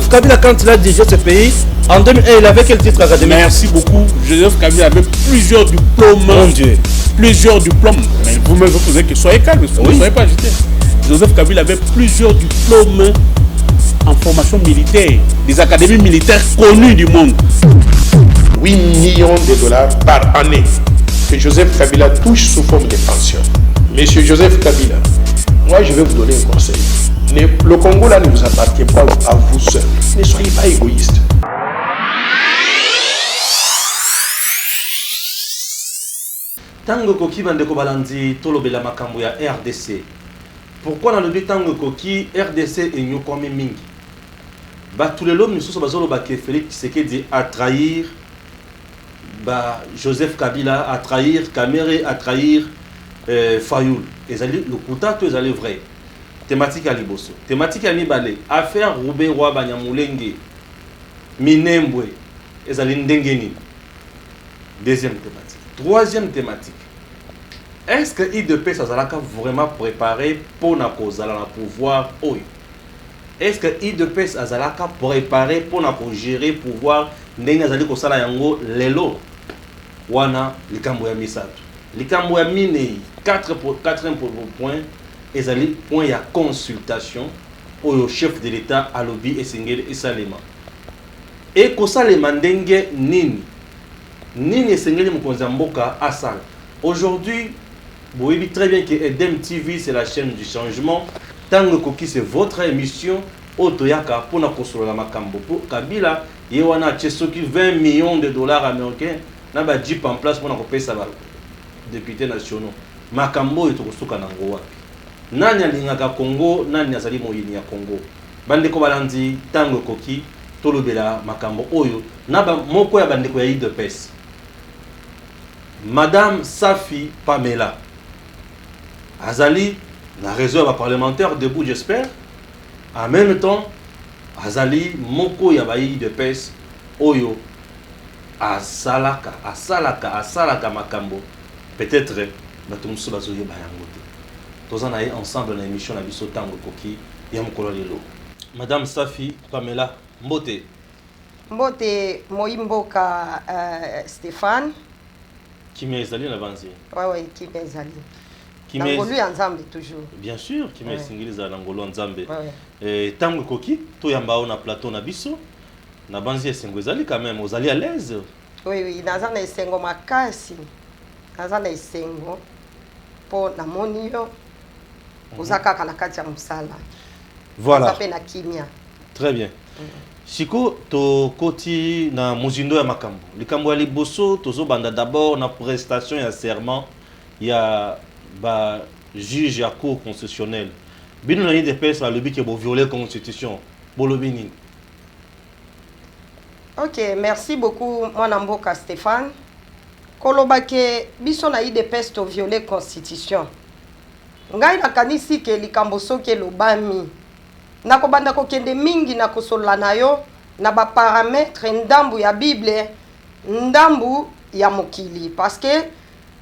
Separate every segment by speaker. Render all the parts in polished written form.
Speaker 1: Joseph Kabila, quand il a dirigé ce pays, en 2001, il avait quel titre académique?
Speaker 2: Merci beaucoup. Joseph Kabila avait plusieurs diplômes.
Speaker 1: Mon Dieu.
Speaker 2: Plusieurs diplômes. Mais vous-même, vous posez que soyez calme, vous ne soyez pas agité. Joseph Kabila avait plusieurs diplômes en formation militaire, des académies militaires connues du monde.
Speaker 3: 8 millions de dollars par année que Joseph Kabila touche sous forme de pension. Monsieur Joseph Kabila, moi je vais vous donner un conseil. Le Congo là ne vous appartient pas à vous seul. Ne soyez pas égoïste.
Speaker 1: Tango Koki Bandeko Balandi, Tolobela Makambo ya RDC. Pourquoi dans le but Tango Koki, RDC et Nyokomi Mingi? Tous les hommes, nous sommes Félix Tshisekedi à trahir Joseph Kabila, à trahir Kamere, à trahir Fayoul. Le Kouta, tout est vrai. Thématique à Liboso. Thématique à Nibale. Affaire Roubé Roi Banyamulenge. Minembwe. Ezali Ndengeni. Deuxième thématique. Troisième thématique. Est-ce que IDP Sazalaka vraiment préparé pour na kozala na pouvoir oyo? Est-ce que IDP Sazalaka préparé pour na gérer pouvoir ndenge azali kosala yango lelo? Wana likambo ya misato. Likambo ya minei 4e point ezali point ya consultation au chef de l'État à lobby et singel et salema. Et kosalema ndenge nini? Nini singeli mokonzi mboka asala. Aujourd'hui, vous voyez très bien que Edem TV c'est la chaîne du changement. Tango Koki c'est votre émission. Otoyaka pour na kosolo la makambo. Pour Kabila, yewana chesoki 20 millions de dollars américains. Na ba jeep en place pour na kopesa ba députés nationaux. Makambo etokosuka na ngo wapi? Nani alingaka Congo, nani azali moyini ya Congo? Bandeko balandi Tango Koki tolobela makambo oyo na ba moko ya bandeko ya IDPS. Madame Safi Pamela Azali, la réserve parlementaire debout, j'espère. En même temps, Azali, Moko Yabayi de PES, Oyo, Asalaka Makambo. Peut-être, Batumsu Bazoye Bayangote. Tous en aillent ensemble dans l'émission Nabiso Tango Koki, Yamkolo Lelo. Madame Safi Pamela Mbote.
Speaker 4: Mbote Moimboka Stéphane.
Speaker 1: Qui m'est allé là-bas?
Speaker 4: Oui, qui m'est allé. Nangolo Nzambe toujours.
Speaker 1: Bien sûr, qui m'est singiliza Nangolo Nzambe. Tango Koki, to yamba on a plateau na biso. Na banzi esengo ezali quand même, vous allez à l'aise.
Speaker 4: Oui, nazana esengo makasi. Nazana esengo po na monio. Ozaka kana kati ya musala.
Speaker 1: Voilà.
Speaker 4: Ça na kimia.
Speaker 1: Très bien. Siko to koti na muzindo ya makambo. Likambo ya liboso tozo banda d'abord na prestation ya serment ya ba juge à cour constitutionnelle. Bino na IDPS la lobby qui bo violer constitution. Bolobini.
Speaker 4: OK, merci beaucoup mwana mboka Stéphane. Kolobake biso na IDPS to violer constitution. Ngai na kanisi ke likambo soki lobami. Nakobanda kokende mingi na kosola na yo na ba parametre ndambu ya Bible, ndambu ya mokili, parce que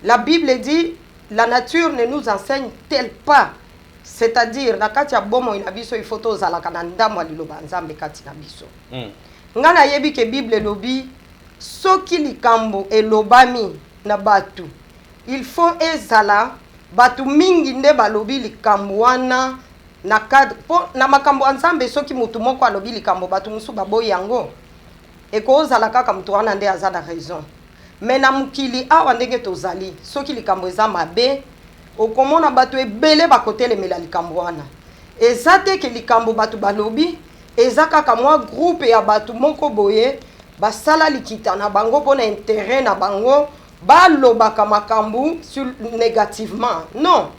Speaker 4: la Bible dit la nature ne nous enseigne tel pas, c'est-à-dire na kati ya bomo ina biso il faut tozalaka na ndambu ya liloba nzambe kati na biso. Ngana yebi ke Bible lobi soki likambo elobami na batu il faut ezala batu mingi nde balobi likambo wana na cadre po na makambo nzambe soki mutu moko alobi likambo batu musu baboyi yango ekozala kaka mutu wana nde aza na raison. Mais na mukili awa ndenge tozali soki likambo eza mabe okomona batu ebele bakotelemela likambo wana ezate ke likambo batu balobi eza kaka mwa groupe ya batu moko boye basala likita na bango pona intérêt na bango balobaka makambo sur négativement. Non,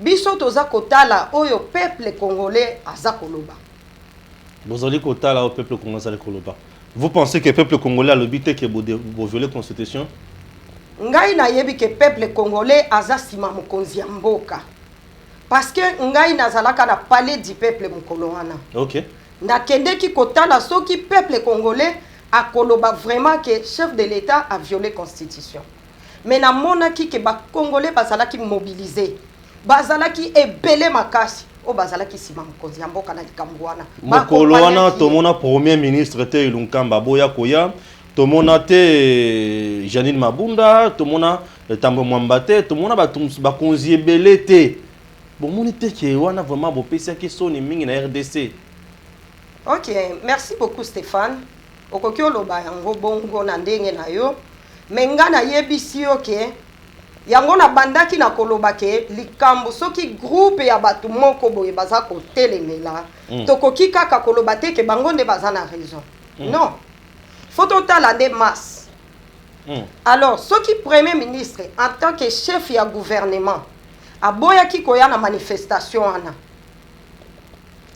Speaker 4: biso toza kotala oyo peuple congolais aza koloba.
Speaker 1: Bozali kotala au peuple congolais aza koloba. Vous pensez que le peuple congolais a le but que vous violer la constitution?
Speaker 4: Ngai na yebi que peuple congolais aza sima mokonzi ya mboka. Parce que ngai nazalaka na palais du peuple mokolo wana.
Speaker 1: OK.
Speaker 4: Na kende ki kotala soki peuple congolais a koloba vraiment que chef de l'État a violé la constitution. Mais na mona ki ke ba congolais bazalaki mobilisé. Bazalaki ebele makasi. o bazala ki sima mokonzi ya mboka na likambo wana
Speaker 1: mokolo wana tomona premier ministre te Lunkamba Boya Koya tomona te Janine Mabunda tomona Tambo Mwamba te tomona bakonzi ebele te bomoni te ke wana vraiment bopesa ki soni mingi na RDC.
Speaker 4: Ok, merci beaucoup Stéphane. Okoki oloba yango bongo na ndenge na yo me nga na yebisi yo ke yango na bandaki na koloba ke likambo soki groupe ya batu moko boye baza kotelemela tokoki kaka koloba te ke bango nde baza na raison. Non, faut totala nde masse. Alors soki premier ministre en tant que chef ya gouvernement aboyaki koya na manifestation wana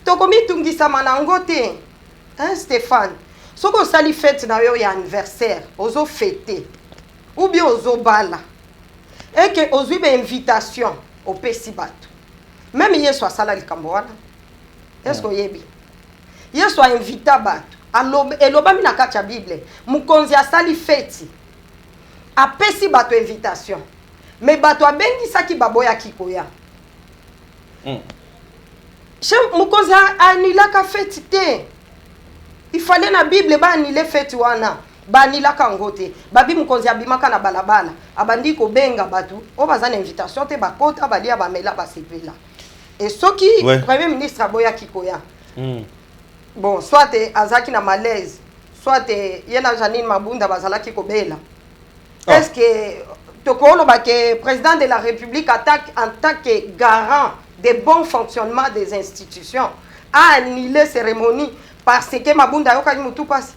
Speaker 4: tokomi tungisama nango te, hein Stéphane. Soko sali fête na yo ya anniversaire ozo fêter ou bien ozo bala et que ozo be invitation au pesi bato même yeso asala likambo wana est-ce que yebi yeso a invita bato eloba mi na kati ya Bible mukonzi asali fête a pesi bato invitation mais bato abengisaki baboya kikoya chef mukonzi anilaka fête te. Il fallait na Bible ba anile fête wana ba anilaka ngote babi mukonzi abimaka na balabala abandi ko benga batu o baza na invitation te bakota balia bamela basepela et soki premier ministre aboya kikoya bon soit azaki na malaise soit yena Janine Mabunda bazalaki ko bela est-ce que tokolo ba que président de la République attaque en tant que garant des bons fonctionnements des institutions a annulé cérémonie parce que Mabunda yokani mutu passe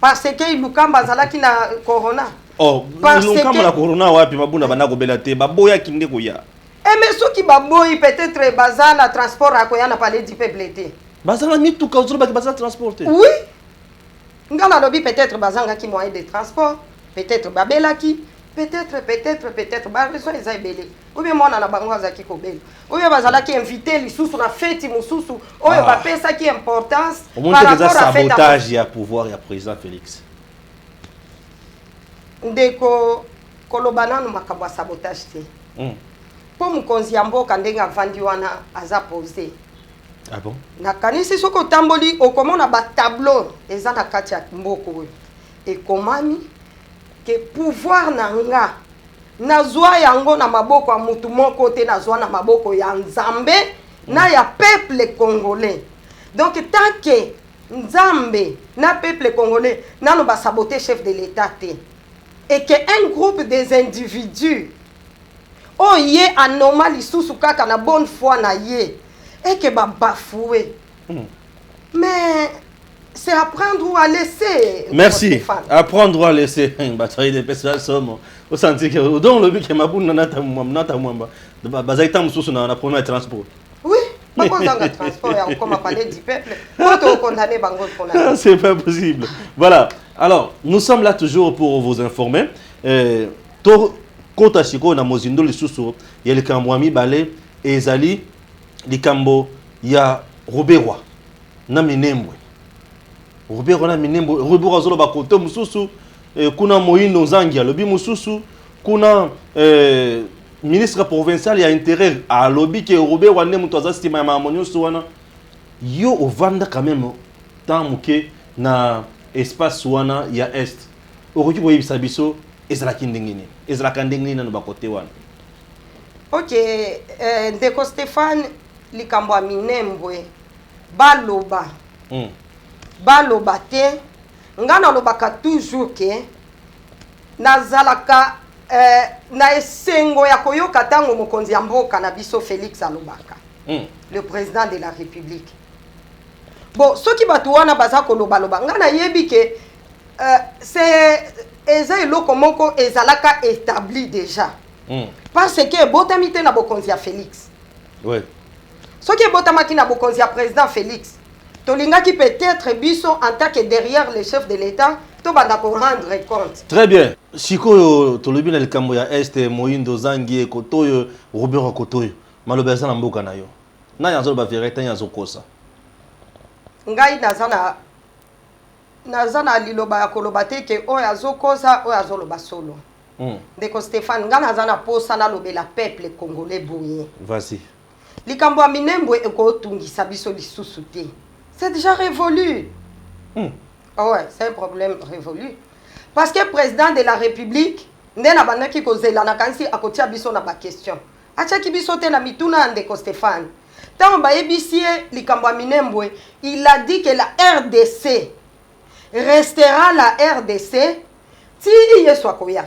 Speaker 4: parce que Lukamba zalaki na corona
Speaker 1: Lukamba na corona wapi Mabunda bana ko bela te baboya kinde ko ya
Speaker 4: mais soki baboyi peut-être bazala transport akoya na palais du peuple te
Speaker 1: bazala mituka ozolo ba bazala transporter
Speaker 4: oui ngana lobi peut-être bazanga ki moyen de transport peut-être babelaki peut-être ba raison eza ebele ou bien mona na bango azaki ko bela oyo bazala ki invité lisusu na fête mususu oyo ba pesa ki importance
Speaker 1: par rapport à sabotage ya pouvoir ya président Félix
Speaker 4: ndeko kolobana no makabwa sabotage te po mukonzi ya mboka ndenga vandi wana aza posé.
Speaker 1: Ah bon?
Speaker 4: Na kanisi soko tamboli okomona ba tableau eza na kati ya mboko e komami que pouvoir nanga nazwa yango na maboko ya mutu moko te nazwa na maboko ya Nzambe na ya peuple congolais. Donc tant que Nzambe na peuple congolais nano ba saboter chef de l'état te et que un groupe des individus oh yé anomalie sous kaka na bonne foi na yé et que ba bafoué mais c'est apprendre ou à laisser.
Speaker 1: Merci. Apprendre ou à laisser. Bataille des personnes somme. Au senti que donc le but que Mabunda nata mwamba. Bazaita mususu na premier transport.
Speaker 4: Oui. Pas qu'on dans le transport et comme parler du peuple. Quand on condamne bango pour la.
Speaker 1: C'est pas possible. Voilà. Alors, nous sommes là toujours pour vous informer. To kota shiko na mozindo lisusu ya likambo ami bale ezali likambo ya Roberwa na Minembwe. Robert na Minembwe Robert azolo ba kote mususu kuna Moyindo Zangia lobi mususu kuna ministre provincial ya intérieur a lobi que Robert wane mutu azastima ya mamonyo wana yo ovanda quand même tant muke na espace wana ya est okoki koyebisa biso ezala kindengini ezala kandengini na ba kote wana.
Speaker 4: OK, ndeko Stéphane likambo ya Minembwe baloba baloba te ngana lobaka toujours ke nazalaka na esengo ya koyoka tango mokonzi ya mboka na biso Félix alobaka le président de la République. Bon soki batu wana baza koloba loba ngana yebi ke c'est eza eloko moko ezalaka établi déjà parce que botamite na bokonzi ya Félix.
Speaker 1: Ouais.
Speaker 4: Soki botamaki na bokonzi ya président Félix Tolingaki peut-être biso en tant que derrière le chef de l'État, to banda ko rendre compte.
Speaker 1: Très bien. Siko tolobi na likambo ya Este Moyindo Zangie Kotoyo Robert Kotoyo. Malobeza na mboka na yo. Na yanzo ba vérité yanzo kosa.
Speaker 4: Ngai nazana liloba ya koloba te ke oyo azokosa oyo azoloba solo. Ndeko Stéphane nga nazana posa na lobela peuple congolais boye.
Speaker 1: Vas-y.
Speaker 4: likambo ya minembwe ekotungisa biso lisusu te. C'est déjà révolu. Oh ouais, c'est un problème révolu. Parce que le président de la République, ndena bandaki kozela na kanisi akotia biso na ba question. Achaki biso te na mituna ndeko Stéphane. Tant ba ebisie likambo ya minembwe, il a dit que la RDC restera la RDC si yeswa koya.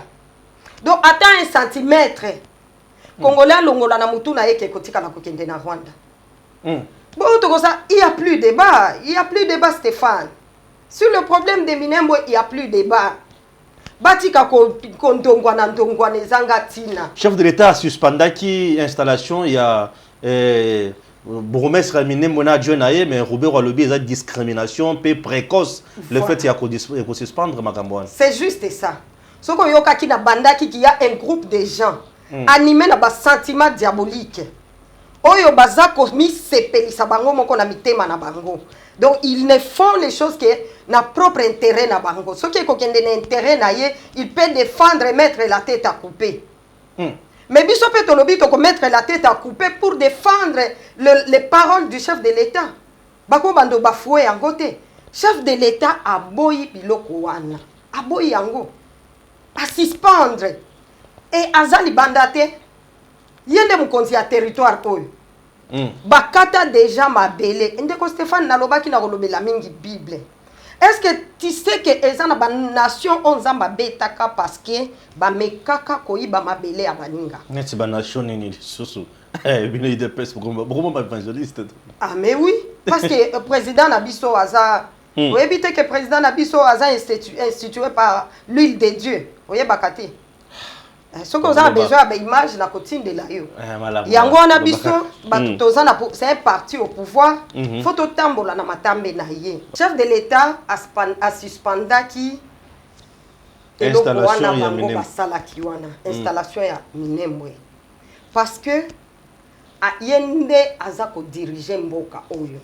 Speaker 4: Donc attends un centimètre. Congolais longola na mutuna yeke kotika na kokende na Rwanda. Bon, il n'y a plus de débat. Il n'y a plus de débat, Stéphane. Sur le problème des Minembwe, il n'y a plus de débat. Batika kondongwana ndongwana ezanga tina.
Speaker 1: Chef de l'État a suspendu l'installation. Il y a bourgmestre Minembwe na Djonaye, mais Robert Walobi a une discrimination peu précoce. Le fait qu'il y a suspendre Makambouane.
Speaker 4: C'est juste ça. Ce qu'on y a qui na bandaki qu'il y a un groupe de gens animés dans un sentiment diabolique. Oyo baza komi sepelisa bango moko na mitema na bango. Donc ils ne font les choses que na propre intérêt na bango. Ce qui est kokende na intérêt na ye, il peut défendre et mettre la tête à couper. Mais biso peut tolobi to mettre la tête à couper pour défendre les paroles du chef de l'État. Bako bando bafoué en côté. Chef de l'État a boyi biloko wana. A boyi yango. A suspendre. Et azali bandate. Yende mukonzi a territoire oyo. Bakata déjà mabele. Ndeko Stéphane nalobaki na kolobela mingi Bible. Est-ce que tu sais que ezana ba nation onzamba betaka parce que ba mekaka koyiba mabele ya baninga.
Speaker 1: Neti ba nation nini susu. Bino ide pes beaucoup ba évangéliste.
Speaker 4: Ah mais oui, parce que président Nabiso aza vous évitez que président Nabiso aza institué par l'huile de Dieu. Voyez bakate. Ce que vous avez besoin d'image na cotine de la yo. Yango na biso c'est un parti au pouvoir. Faut tambola na matambe na ye. Chef de l'État a suspendaki installation ya Minembwe. Installation ya Minembwe. Parce que a yende azako diriger mboka oyo.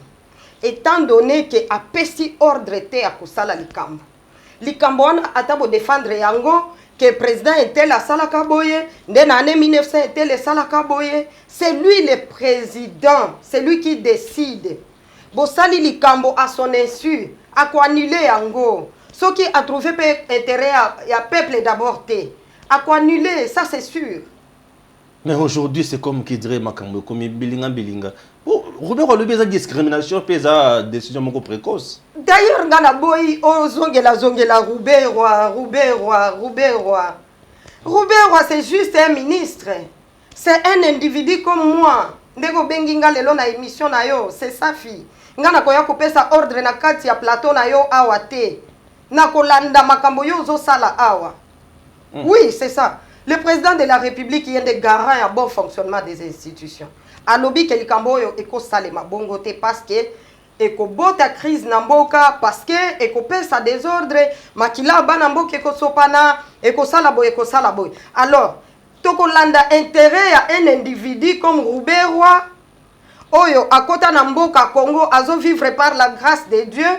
Speaker 4: Étant donné que a pesi ordre te a kosala likambo. Likambo wana atabo défendre yango que le président était la Salakaboye, dans l'année 1900 était le Salakaboye, c'est lui le président, c'est lui qui décide. Bosali Likambo à son insu, à quoi annuler Ango. Ce qui a trouvé intérêt à peuple d'abord, à quoi annuler, ça c'est sûr.
Speaker 1: Mais aujourd'hui, c'est comme qui dirait Makambo, comme bilinga. Robert Walobi a discrimination, pesa décision beaucoup précoce.
Speaker 4: D'ailleurs, ngana boy o zongela Roubaix, c'est juste un ministre. C'est un individu comme moi. Ndeko benginga lelo na émission na yo, c'est sa fille. Ngana koya kopesa ordre na kati ya plateau na yo awa te. Na kolanda makambo yo zo sala awa. Oui, c'est ça. Le président de la République est un garant à bon fonctionnement des institutions. Alobi ke likambo yo eko salema bongo te parce que eko bota crise na mboka parce que eko pesa désordre makila bana mboka eko sopana eko sala boy. Alors toko landa intérêt à un individu comme Roubaix oyo akota na mboka Congo azo vivre par la grâce de Dieu,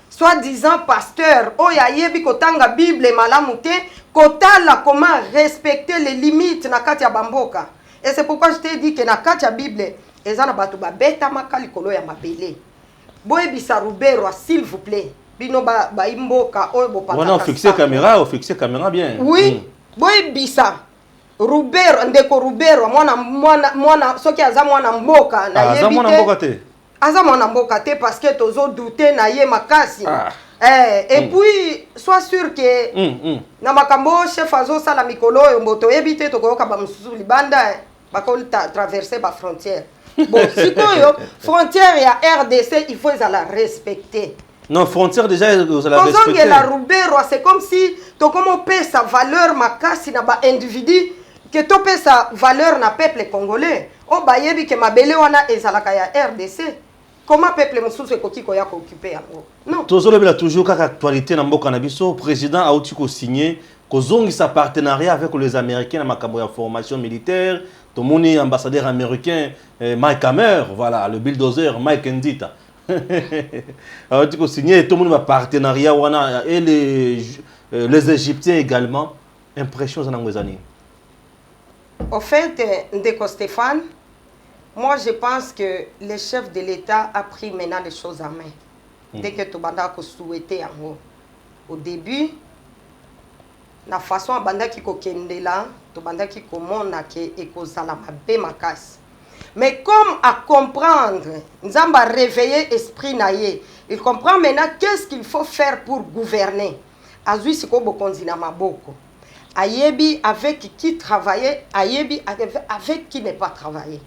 Speaker 4: soi-disant pasteur oya yebi kotanga Bible malamu te kotala comment respecter les limites na kati ya bamboka. Et c'est pourquoi je t'ai dit que na kati ya Bible ezana batu ba beta makali kolo ya mabele. Boye bisa Roubaix s'il vous plaît. Bino ba imboka oyo bo pataka.
Speaker 1: On a fixé caméra bien.
Speaker 4: Oui. Boye bisa Roubaix ndeko Roubaix mwana soki aza mwana mboka na yebite.
Speaker 1: Aza mwana mboka te.
Speaker 4: Aza mwana mboka te parce que tozo douter na ye makasi. Et puis sois sûr que na makambo chef azo sala mikolo yo mboto ebite to koyoka ba mususu libanda bakol traverser ba frontière. Bon, si koyo frontière ya RDC il faut la respecter.
Speaker 1: Non, frontière déjà vous allez respecter.
Speaker 4: Parce que la Roubaix c'est comme si to comment paie sa valeur makasi na ba individu que to paie sa valeur na peuple congolais. O ba yebi ke mabele wana ezalaka ya RDC. Comment peuple mususu ekoki koya ko occuper yango? Non.
Speaker 1: Tozolo bela toujours kaka actualité na mboka na biso, président a outi ko signé kozongisa partenariat avec les Américains na makambo ya formation militaire. Tout le monde est ambassadeur américain Mike Hammer, voilà, le bulldozer Mike Ndita. A outi ko signé tout le monde va partenariat wana et les Égyptiens également. Impression za ngwezani.
Speaker 4: Au fait, ndeko Stéphane, Moi, je pense que le chef de l'État a pris maintenant les choses en main. Dès que Tobanda a souhaité en haut. Au début, la façon abanda qui kokende là, Tobanda qui komona ke ekozala mabe makasi. Mais comme à comprendre, nous avons réveillé l'esprit naïe. Il comprend maintenant qu'est-ce qu'il faut faire pour gouverner. Azui siko bokonzi na maboko. Ayebi avec qui travailler, ayebi avec qui ne pas travailler.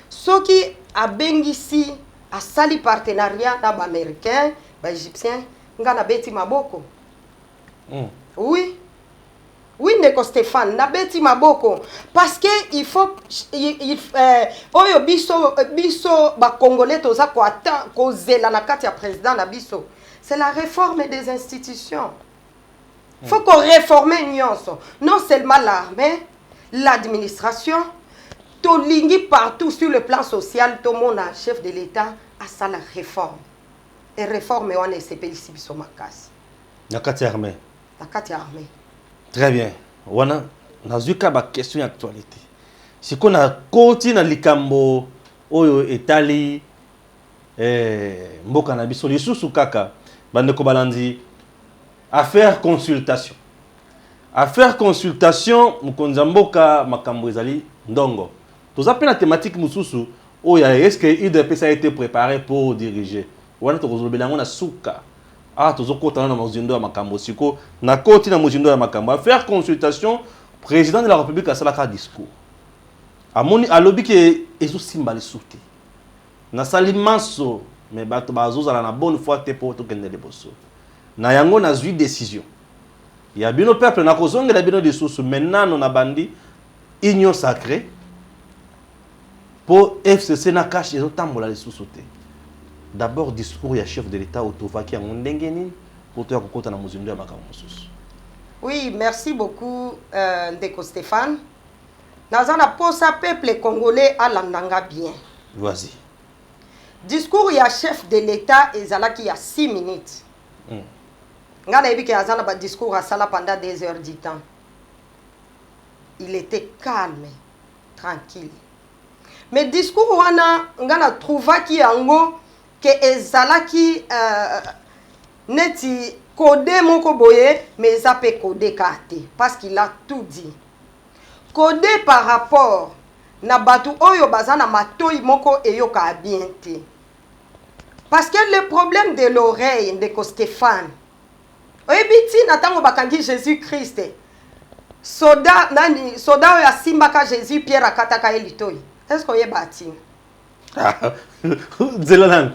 Speaker 4: Ceux qui a bengisi a sali partenariat d'ab américain, égyptien, ngana beti maboko. Oui. Oui, Ndeko Stéphane, na beti maboko. Parce que il faut, oyo biso ba Congolais toza ko ata ko zela na kati ya président na biso. C'est la réforme des institutions. Il faut qu'on réforme non seulement l'armée, l'administration, tout lingi partout sur le plan social, tout le monde a chef de l'État à ça la réforme. Et réforme on est CP ici biso makasi.
Speaker 1: Na kati armée.
Speaker 4: Na kati armée.
Speaker 1: Très bien. Wana nazuka ba question d'actualité. Si qu'on a continue likambo oyo etali mboka na biso lisusu kaka bandeko balandi affaire consultation. Affaire consultation mukonza mboka makambo ezali ndongo. Toza pe na thématique mususu oya est-ce que UDPS a été préparé pour diriger. Wana tokozolobela ngona suka. Ah, tozokota na mozindo ya makambo siko na koti na mozindo ya makambo faire consultation président de la République a salaka discours amoni alobi ke ezo simba le souté na salimanso mais bato bazozala na bonne foi te pour to kende liboso na yango na zui décision ya bino peuple na kozongela bino de source maintenant na bandi union sacrée pour FCC na cache ezo tambola le souté. D'abord, discours du chef de l'État au Tovaki à Mondengeni pour te raconter dans Mozindo à Makamosus.
Speaker 4: Oui, merci beaucoup, Ndeko Stéphane. Nous avons posé peuple congolais à l'Andanga bien.
Speaker 1: Vas-y.
Speaker 4: Discours du chef de l'État est il y a 6 minutes. Nous avons dit qu'il y a un discours à Sala pendant 2 heures du temps. Il était calme, tranquille. Mais discours, on a trouvé qu'il y a un mot que ezalaki neti codé moko boye mais ça peut coder kate parce qu'il a tout dit. Codé par rapport na batu oyo bazana matoi moko eyoka bien te. Parce que le problème de l'oreille de Stéphane. Oyebiti natango bakangi Jésus-Christ. Soda oyo asimbaka Jésus Pierre akataka elitoi. Est-ce qu'on y est bâti?
Speaker 1: C'est la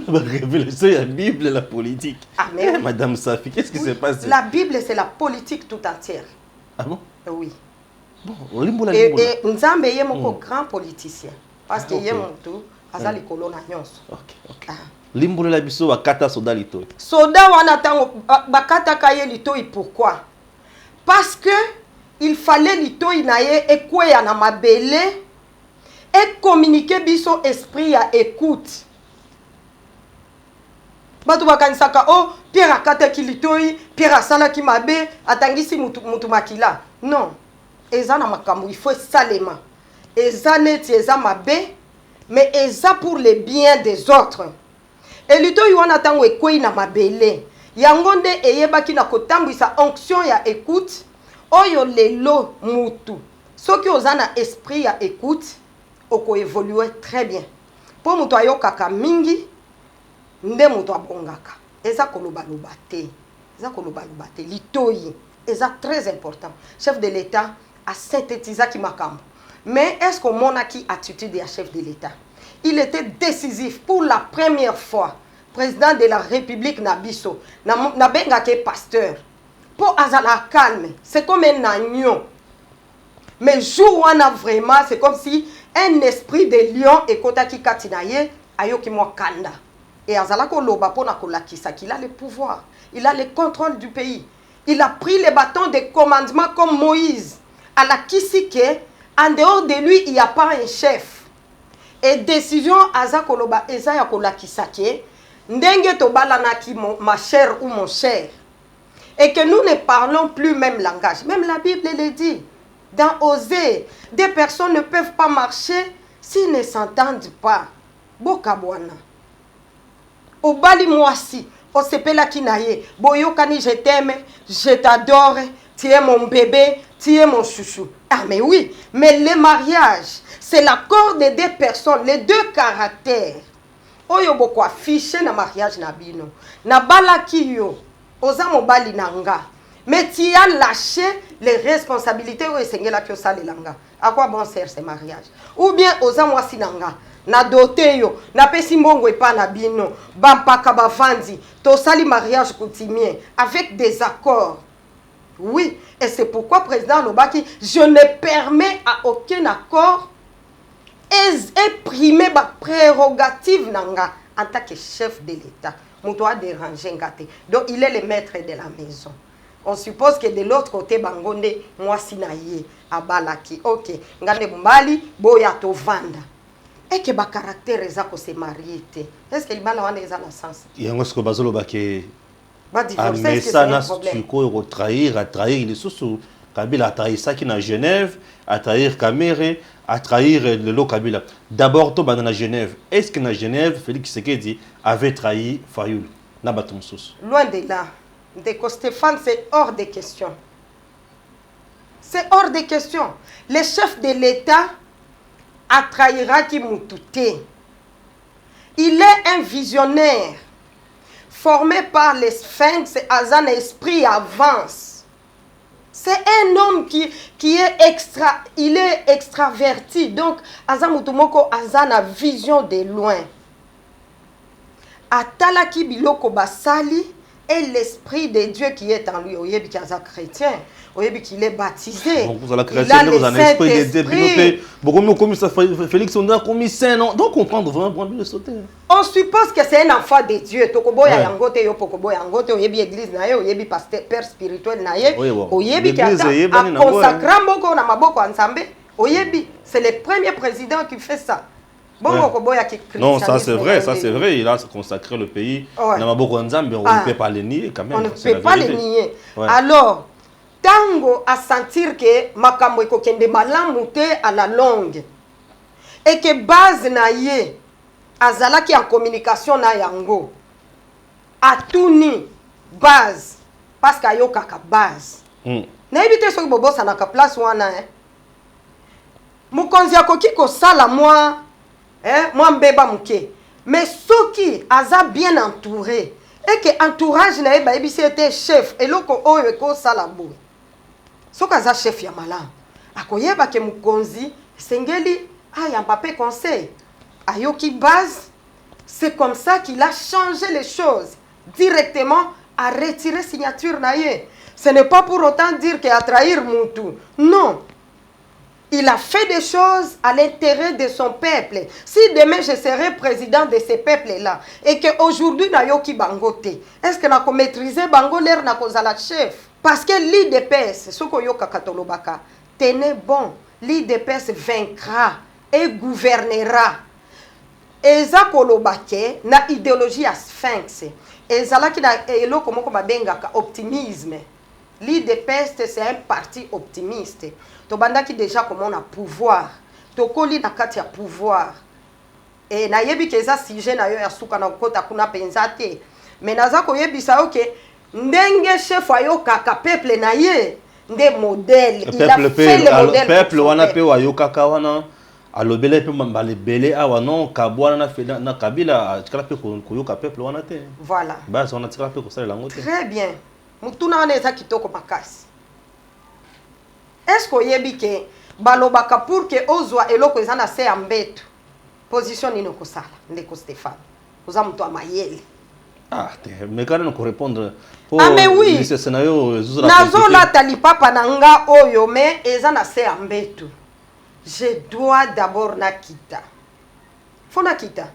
Speaker 1: révélation de la Bible et la politique.
Speaker 4: Ah, mais
Speaker 1: Madame Safi, qu'est-ce qui se passe?
Speaker 4: La Bible, c'est la politique tout entière.
Speaker 1: Ah bon?
Speaker 4: Oui.
Speaker 1: Bon, on limbola.
Speaker 4: Et Nzambe est mon grand politicien. Parce qu'il y a mon tout, azali kolona nyonso.
Speaker 1: Ok. Limbola la biso bakata soda lito.
Speaker 4: Soda wana tango bakata kaye lito pourquoi? Parce que il fallait lito inaye ekweya na mabele. Et communiquer biso esprit à écoute. Batu bakanisaka oh Pierre akata kilitoi, Pierre asala ki mabe, atangisi mutu makila. Non. Eza na makambo il faut salement. Eza neti eza mabe, mais eza pour le bien des autres. Et litoi wana tango ekwei na mabele. Yango nde eyebaki na kotambwisa onction ya écoute, oyo lelo mutu. Soki ozana esprit à écoute, oko évoluer très bien. Pour mutu ayokaka mingi, nde mutu abongaka. Eza koloba te. Eza koloba te. Litoyi. Eza très important. Chef de l'État a synthétisé ki makambo. Mais est-ce qu'on mona ki attitude de chef de l'État? Il était décisif pour la première fois. Président de la République Nabiso. Na benga ke pasteur. Pour azala calme. C'est comme un agneau. Mais jour on a vraiment, c'est comme si un esprit de lion et kotaki katinaye ayoki mo kanda. Et azalako loba pona kolakisa qu'il a le pouvoir, il a le contrôle du pays. Il a pris les bâtons de commandement comme Moïse. À la kisike, en dehors de lui, il n'y a pas un chef. Et décision azakoloba eza ya kolakisake, ndenge to balanaki ma chère ou mon cher. Et que nous ne parlons plus même langage. Même la Bible le dit. Dans Osée, des personnes ne peuvent pas marcher s'ils ne s'entendent pas, bokabwana. Obali mwasi, osepela kinaye, boyokani je t'aime, je t'adore, tu es mon bébé, tu es mon chouchou. Ah mais oui, mais le mariage, c'est l'accord des deux personnes, les deux caractères. Oyo boko affiché na mariage na bino. Na balaki yo, oza mobali nanga. Mais tu as lâché les responsabilités où esengela ki osalelanga. À quoi bon sert ce mariage? Ou bien oza mwasi nanga. Na doté yo, na pesi mbongo epa na bino, bampaka bavandi, tosali mariage coutumier avec des accords. Oui, et c'est pourquoi président Lobaki, je ne permets à aucun accord exprimer ma prérogative nanga en tant que chef de l'État. Mon doit déranger ngate. Donc il est le maître de la maison. On suppose que de l'autre côté bangonde moi sinaye abalaki. OK, ngane mbali boya to vanda. Et que ba caractère ezako se marier. Est-ce que libala wana eza na sens?
Speaker 1: Yango ce que bazolo bake
Speaker 4: ba divorcer
Speaker 1: c'est un problème. Tu trahir, à trahir les sous Kabila a trahi ça qui na Genève, a trahir Kamere, a trahir le lot Kabila. D'abord to banana Genève. Est-ce que na Genève Félix Tshisekedi avait trahi Fayoul? Na batom sous.
Speaker 4: Loin de là. Ndeko Stéphane, c'est hors de question. C'est hors de question. Le chef de l'État a trahira qui Moutouté. Il est un visionnaire formé par les sphinx et un esprit avance. C'est un homme qui est extraverti. Donc, Azan Moutoumoko Azan a vision de loin. Atalaki Biloko Basali et l'esprit de Dieu qui est en lui. Oyebi qui est chrétien. Oyebi qu'il est baptisé.
Speaker 1: Donc vous allez chrétien, vous avez l'esprit de Dieu. Beaucoup mieux comme ça, Félix, on a commis 5 ans. Donc comprendre vraiment bien le sauter.
Speaker 4: On suppose que c'est un enfant de Dieu. Tokoboya yangote yo pokoboya yangote oyebi église na ye, oyebi pasteur père spirituel na ye. Oyebi qui a consacré mboko na maboko ensemble. Oyebi, c'est le premier président qui fait ça.
Speaker 1: Non, ça c'est vrai, il a consacré le pays. Na maboko nzambe, on ne peut pas le nier quand même.
Speaker 4: On ne peut pas le nier. Alors, tango à sentir que makambo ekokende malamu te à la longue et que base na ye azalaki en communication na yango atuni base parce que ayo kaka base na ebite soki bobosa na ka place wana mukonzi akoki kosala moi mbeba muke mais soki aza bien entouré et que entourage na ye ba ebisi était chef eloko oyo ekosala boye soki aza chef ya malamu akoyeba ke mukonzi sengeli ayamba pe conseil ayoki base. C'est comme ça qu'il a changé les choses directement à retirer signature naïe. Ce n'est pas pour autant dire qu'il a trahi Moutou. Non. Il a fait des choses à l'intérêt de son peuple. Si demain je serai président de ce peuple-là et qu'aujourd'hui nayoki bangote, est-ce que n'a maîtrisé bango l'air na kozala chef? Parce que l'IDPS, ce que yoka katolobaka, tenez bon, l'IDPS vaincra et gouvernera. Eza kolobake na idéologie à sphinx. Ezala ki na eloko moko babengaka optimisme. L'IDPS c'est un parti optimiste. Tobanda ki déjà comme on a pouvoir. Tokoli na kati ya pouvoir. Et na yebi ke eza sujet na yo ya suka na kota kuna penzate. Mais naza ko yebisa yo ke ndenge chef ayo kaka peuple na ye nde modèle. Il a fait le modèle.
Speaker 1: Peuple wana pe wa yo kaka wana. Alors belé pe mbale belé awa non kabwana na feda na kabila tikala pe koyoka peuple wana te.
Speaker 4: Voilà.
Speaker 1: Ba ça on a tikala pe ko sala lango te.
Speaker 4: Très bien. Mutuna wana eza kitoko makasi. Est-ce que yebi ke balobaka pour que ozwa eloko eza na se ambeto. Position nino ko sala ndeko Stéphane. Oza mtu amayele.
Speaker 1: Ah, mais quand on peut répondre
Speaker 4: ah mais oui.
Speaker 1: Ce scénario
Speaker 4: nazo la talipapa nanga oyo mais eza na se ambeto. Je dois d'abord nakita. Faut nakita.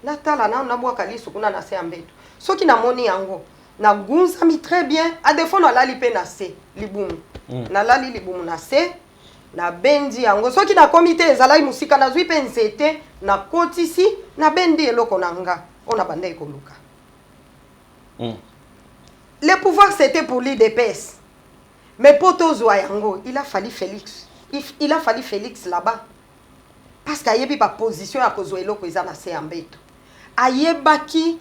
Speaker 4: Natala na mwaka liso kuna na se ambeto. Soki na moni yango na gunza mi très bien. A défaut na lali pe na se libumu. Na lali libumu na se na bendi yango. Soki na comité ezalai musika na zui pe nzete na kotisi na bendi eloko nanga. On a bandé koluka. Le pouvoir c'était pour l'IDPS. Mais pour Tozo yango, il a fallu Félix. Il a fallu Félix là-bas. parce qu'ayebi ba position ya kozwa eloko eza na se ya mbeto ayebaki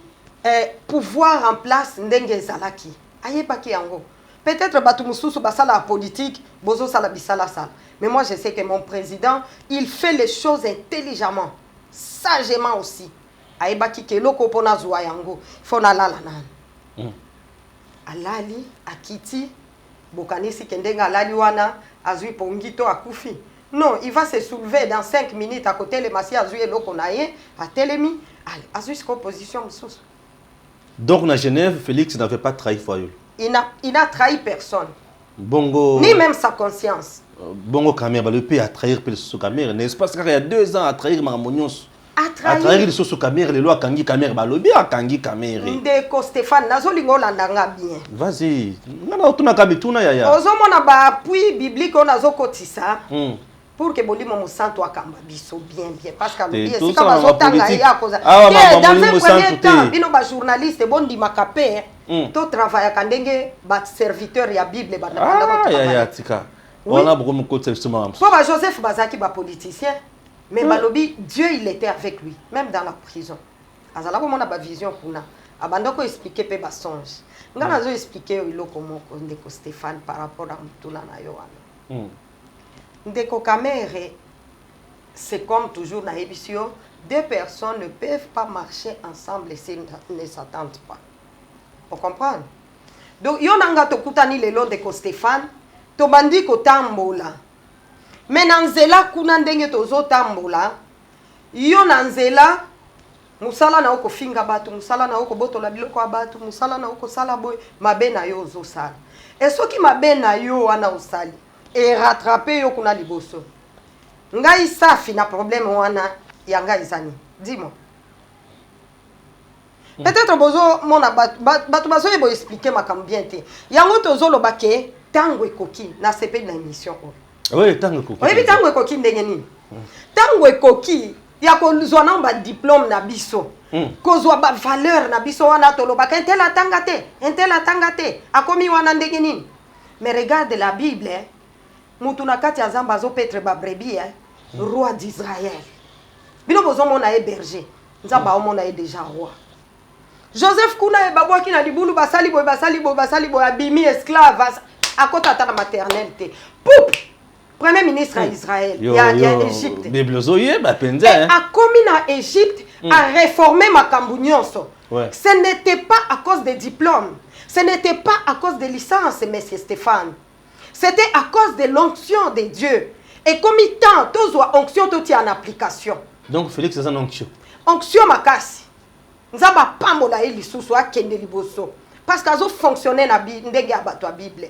Speaker 4: pouvoir en place ndenge ezalaki ayebaki yango peut-être bato mususu basala la politique bozo sala bisala sala mais moi je sais que mon président il fait les choses intelligemment sagement aussi ayebaki ke eloko pona zwa yango faut na lala nani alali akiti bokanisi kendenga alali wana azui pongito akufi. Non, il va se soulever dans 5 minutes à côté de Massi azui eloko na ye à telemi azui ce composition mususu.
Speaker 1: Donc na Genève Félix n'avait pas trahi Fayoul.
Speaker 4: Il n'a trahi personne.
Speaker 1: Bongo
Speaker 4: Ni même sa conscience.
Speaker 1: Bongo Kamer le pays a trahir Pelso Kamer, n'est-ce pas qu'il y a 2 ans à trahir Maramonios.
Speaker 4: A
Speaker 1: trahir le Soso Kamer, les lois Kangi Kamer, balobi a Kangi Kamer.
Speaker 4: Ndeko Stéphane nazolingo landanga bien.
Speaker 1: Vas-y. Ngana otuna kabituna yaya.
Speaker 4: Ozomona ba appui biblique on azokotisa. Pour que bolimo musanto akamba biso bien parce que lobi esika bazotanga ya koza. Dans un premier temps bino ba journaliste bondi makape to travailler kandenge ba serviteur ya Bible ba na
Speaker 1: ya tika. On a beaucoup de côté justement.
Speaker 4: Pour Joseph Bazaki ba politicien mais balobi Dieu il était avec lui même dans la prison. Azala ko mona ba vision kuna. Abandoko expliquer pe ba songe. Ngana zo expliquer iloko moko ndeko Stéphane par rapport à mutula na yo wana. Ndeko Kamere, c'est comme toujours dans l'émission, 2 personnes ne peuvent pas marcher ensemble s'ils ne s'attendent pas. Vous comprenez? Donc, il y a un kutani le long de Stéphane, to bandi ko tambola. Mais nanzela kuna ndenge tozo tambola, yo nanzela musala na oko finga batu, musala na oko botola biloko abatu, musala na oko sala boy, mabe na yo zo sala. Et ce qui mabe na yo wana osali et rattraper yo kuna liboso. Ngai safi na problème wana ya ngai zani. Dis-moi. Peut-être bozo mona batu bazo yebo expliquer makambo bien te. Yango tozo lobake tango ekoki na CP na émission.
Speaker 1: Oui, tango ekoki.
Speaker 4: Oui, tango ekoki ndenge nini? Tango ekoki ya kozwa na ba diplôme na biso. Kozwa ba valeur na biso wana tolobaka intel atanga te. Akomi wana ndenge nini? Mais regarde la Bible, Mutuna kati azamba zo petre ba brebis, roi d'Israël. Bino bozo mona e berger, nzamba o mona e déjà roi. Joseph kuna e babwaki na libulu basali boy abimi esclave akota ta na maternelle. Poup! Premier ministre à Israël, il y a Égypte.
Speaker 1: Bible zoye ba penza hein.
Speaker 4: A commis na Égypte a réformé Makambu nyonso. Ce n'était pas à cause des diplômes. Ce n'était pas à cause des licences, monsieur Stéphane. C'était à cause de l'onction de Dieu. Et comme il tend, tous les onction tout en application.
Speaker 1: Donc Félix c'est une onction.
Speaker 4: Onction makasi. Nzaba pamola eli susu akende liboso. Parce que ça fonctionne na ndenge abatwa Bible.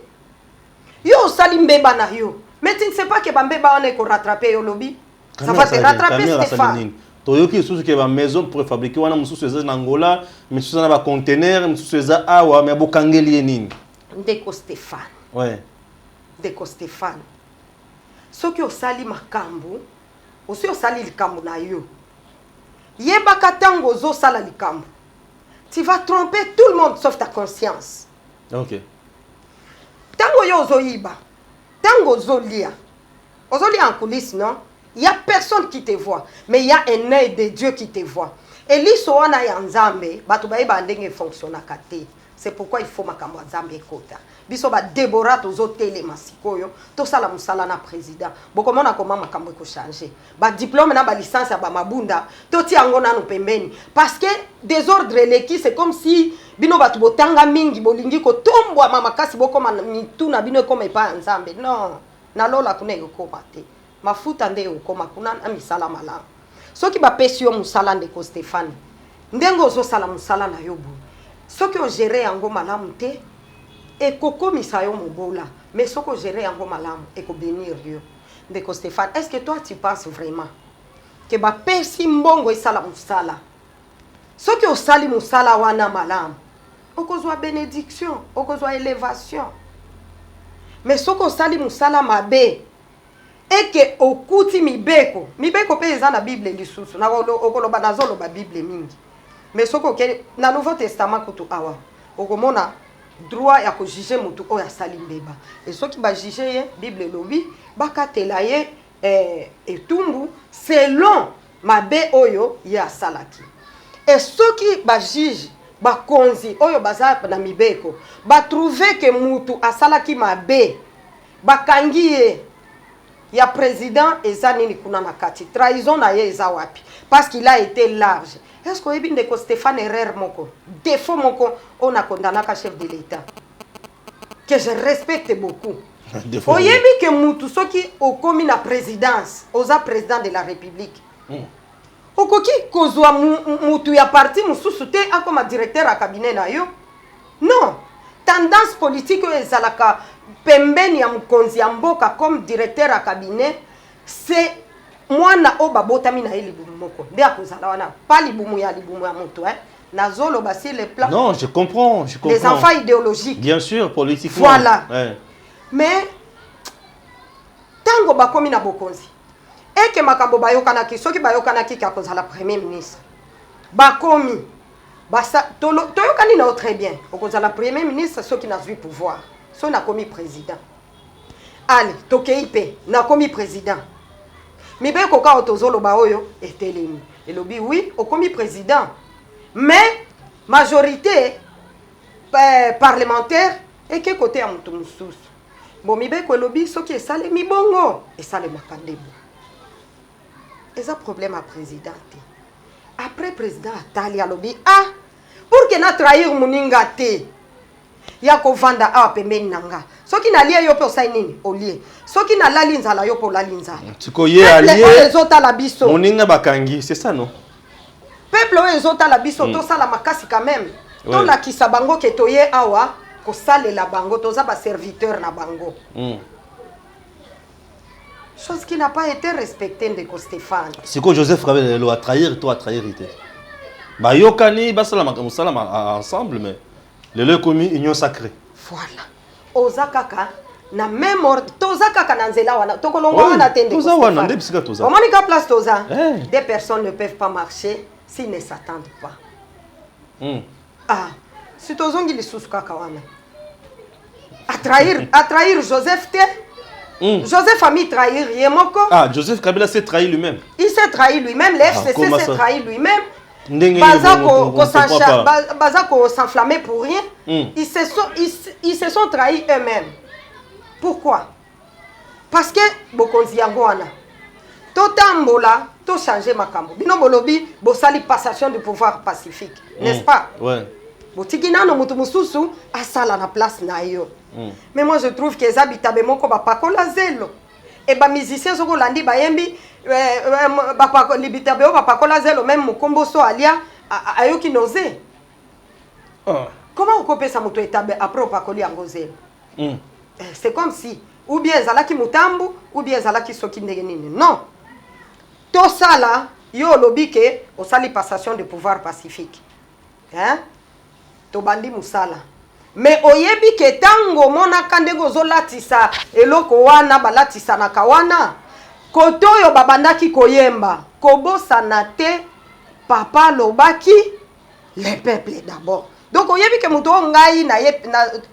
Speaker 4: Yo sali mbeba na yo. Mais tu ne sais pas que bambeba on est ko rattraper yo lobby. Ça va te rattraper Stéphane.
Speaker 1: Toyoki susu ke ba maison pour fabriquer wana mususu eza na Angola, mususu na ba container, mususu eza awa mais bokangeli nini.
Speaker 4: Ndeko Stéphane.
Speaker 1: Ouais.
Speaker 4: Ndeko Stéphane. Soki osali makambo, osi osali likambo na yo. Yebaka tango zo sala likambo. Tu vas tromper tout le monde sauf ta conscience.
Speaker 1: OK.
Speaker 4: Tango yo zo yiba. Tango zo lia. Ozo lia en coulisses, non? Il n'y a personne qui te voit, mais il y a un œil de Dieu qui te voit. Et l'issue wana ya nzambe, batu ba yeba ndenge fonctionne kate. C'est pourquoi il faut makambo nzambe ekota. Biso ba Deborah tozo tele masikoyo, to sala musala na président. Boko mona koma makambo ko changer. Ba diplôme na ba licence ya ba mabunda, to ti yango nanu pembeni. Parce que désordre leki c'est comme si bino batu botanga mingi bolingi ko tombwa mama kasi boko mituna bino koma pa nzambe. Non, na lola kuna yokoma te. Mafuta nde okoma kuna na misala malamu. Soki ba pesi yo musala ndeko Stéphane. Ndengo zo sala musala na yo bu. Soki o gérer yango malamu te e kokomisa yo mobola. Mais soki o gérer yango malamu e ko bénir yo. Ndeko Stéphane, est-ce que toi tu penses vraiment que ba pesi mbongo esala musala? Soki o sali musala wana malamu, okozwa bénédiction, okozwa élévation. Mais soki o sali musala mabe et que okuti mibeko pe eza na Bible lisusu na okoloba nazoloba Bible mingi mais soko ke na Nouveau Testament kutu awa okomona droit ya ko juger mutu oya sali mbeba et soki ba juger ye Bible lobi bakatela ye etumbu selon mabe oyo ya salaki. Et ceux qui ba juge ba konzi oyo baza na mibeko ba trouver que mutu asalaki mabe ba kangiye ya président ezanini kuna na kati trahison na ye eza wapi parce qu'il a été large. Est-ce que ebinde ko Stéphane Herrère moko défaut moko on a condamné ka chef de l'État que je respecte beaucoup. Oyebi que mutu soki okomi na présidence oza président de la République. Okoki kozwa mutu ya parti mususu te akoma directeur à cabinet na yo. Non, tendance politique ezalaka pembeni ya mukonzi ya mboka comme directeur à cabinet, c'est mwana o babotami na libumu moko. Nde akozala wana pas libumu ya mutu Nazolo basi les plans.
Speaker 1: Non, je comprends.
Speaker 4: Les enfants idéologiques.
Speaker 1: Bien sûr, politiquement.
Speaker 4: Voilà.
Speaker 1: Ouais.
Speaker 4: Mais tango bakomi na bokonzi. Et que makambo bayokanaki soki bayokanaki ka kozala premier ministre. Bakomi basa toyokani na très bien. Okozala premier ministre soki na zui pouvoir. So na komi président. Allez, tokeipe na komi président. Mibe koka otozolo ba oyo etelemi. Elobi oui, okomi président. Mais majorité parlementaire et que côté à mutumusous. Bon mibe ko elobi soki esale mibongo esale makandebo. Et ça problème à président. Après président Atali alobi ah pour que na trahir muninga te. Ya ko vanda a pembeni nanga. Soki na lie yo pe osai nini olie. Soki na lali nzala yo po lali nzala.
Speaker 1: Tikoye allié.
Speaker 4: Les autres la biso.
Speaker 1: Muninga bakangi, c'est ça non?
Speaker 4: Peuple les autres la biso to sala makasi quand même. To la kisabango ke toye awa ko sale la bango toza ba serviteur na bango. Chose qui n'a pas été respectée de Stéphane.
Speaker 1: C'est que Joseph Kabila a trahir, toi a trahir. Bah yokani basala musala ensemble mais le commis union sacrée.
Speaker 4: Voilà. Ozakaka na même ordre tozakaka na nzela wana tokolongo wana tende.
Speaker 1: Toza wana nde bisika toza.
Speaker 4: Comment ni ka place toza? Des personnes ne peuvent pas marcher s'ils ne s'attendent pas. Ah, si tozongi lisusu kaka wana. À trahir Joseph te. Joseph a mis trahir Yemoko.
Speaker 1: Ah, Joseph Kabila s'est trahi lui-même.
Speaker 4: Il s'est trahi lui-même, l'FCC s'est trahi lui-même. Bazako s'enflammer pour rien. Ils se sont trahis eux-mêmes. Pourquoi? Parce que Bokonzi Yangoana. Totambola, to changer makambo. Bino bolobi, bosali passation du pouvoir pacifique, n'est-ce pas?
Speaker 1: Ouais.
Speaker 4: Botikina no mutu mususu asala na place na yo. Mais moi je trouve que ça bitabe moko ba pakola zelo. Et ba musicien soko landi ba yembi ba pakola bitabe ba pakola zelo même mukombo so alia ayoki noze. Comment on coupe ça mutu etabe après pakoli angozelo? C'est comme si ou bien zalaki mutambu ou bien zalaki soki ndenge nini. Non. To sala yo lobi ke osali passation de pouvoir pacifique. Hein? Tobandi musala. Mais oyebi ke tango mona kandego zolatisa eloko wana balatisa na kawana kotoyo babandaki koyemba kobosana te papa lobaki les peuples d'abord. Donc oyebi ke muto ngai na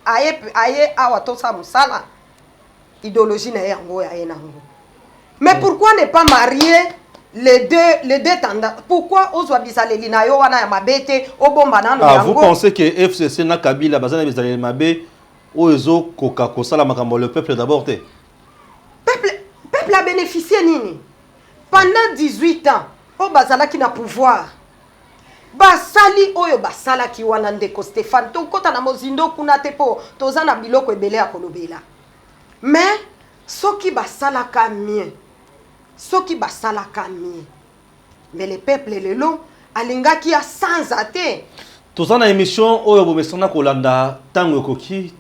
Speaker 4: aye awa tosa musala idéologie na yango ya enango. Mais pourquoi ne pas marier les deux tendances? Pourquoi ozwa bizaleli na yo wana ya mabete obomba nano yango?
Speaker 1: Vous pensez que FCC na Kabila bazana bizaleli mabe ozo koka kosala makambo le peuple d'abord te?
Speaker 4: Peuple a bénéficié nini? Pendant 18 ans, o bazala ki na pouvoir. Basali oyo basala ki wana ndeko Stéphane to kota na mozindo kuna te po toza na biloko ebele ya kolobela. Mais soki basala ka mien. Soki basala ka mien. Mais le peuple lelo alingaki ya sans até.
Speaker 1: Toza na émission oyo bomesana kolanda tango koki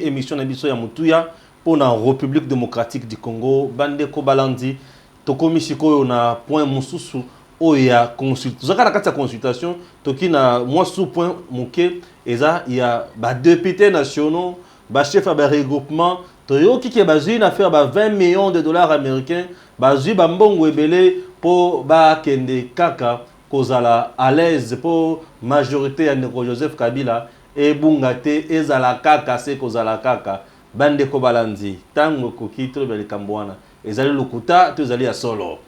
Speaker 1: émission na biso ya mutuya pour la République démocratique du Congo bande ko balandi tokomi sikoyo na point mususu oya consultation. Zaka na kati ya consultation toki na moi sous point moké eza ya ba députés nationaux ba chef ba regroupement toyoki ki bazui na faire ba 20 millions de dollars américains bazui ba mbongo ebele po ba kende kaka kozala à l'aise pour majorité ya Ndeko Joseph Kabila et bungate ezala kaka se kozala kaka bande ko balandi tango koki to beli kambwana ezali lokuta to ezali ya solo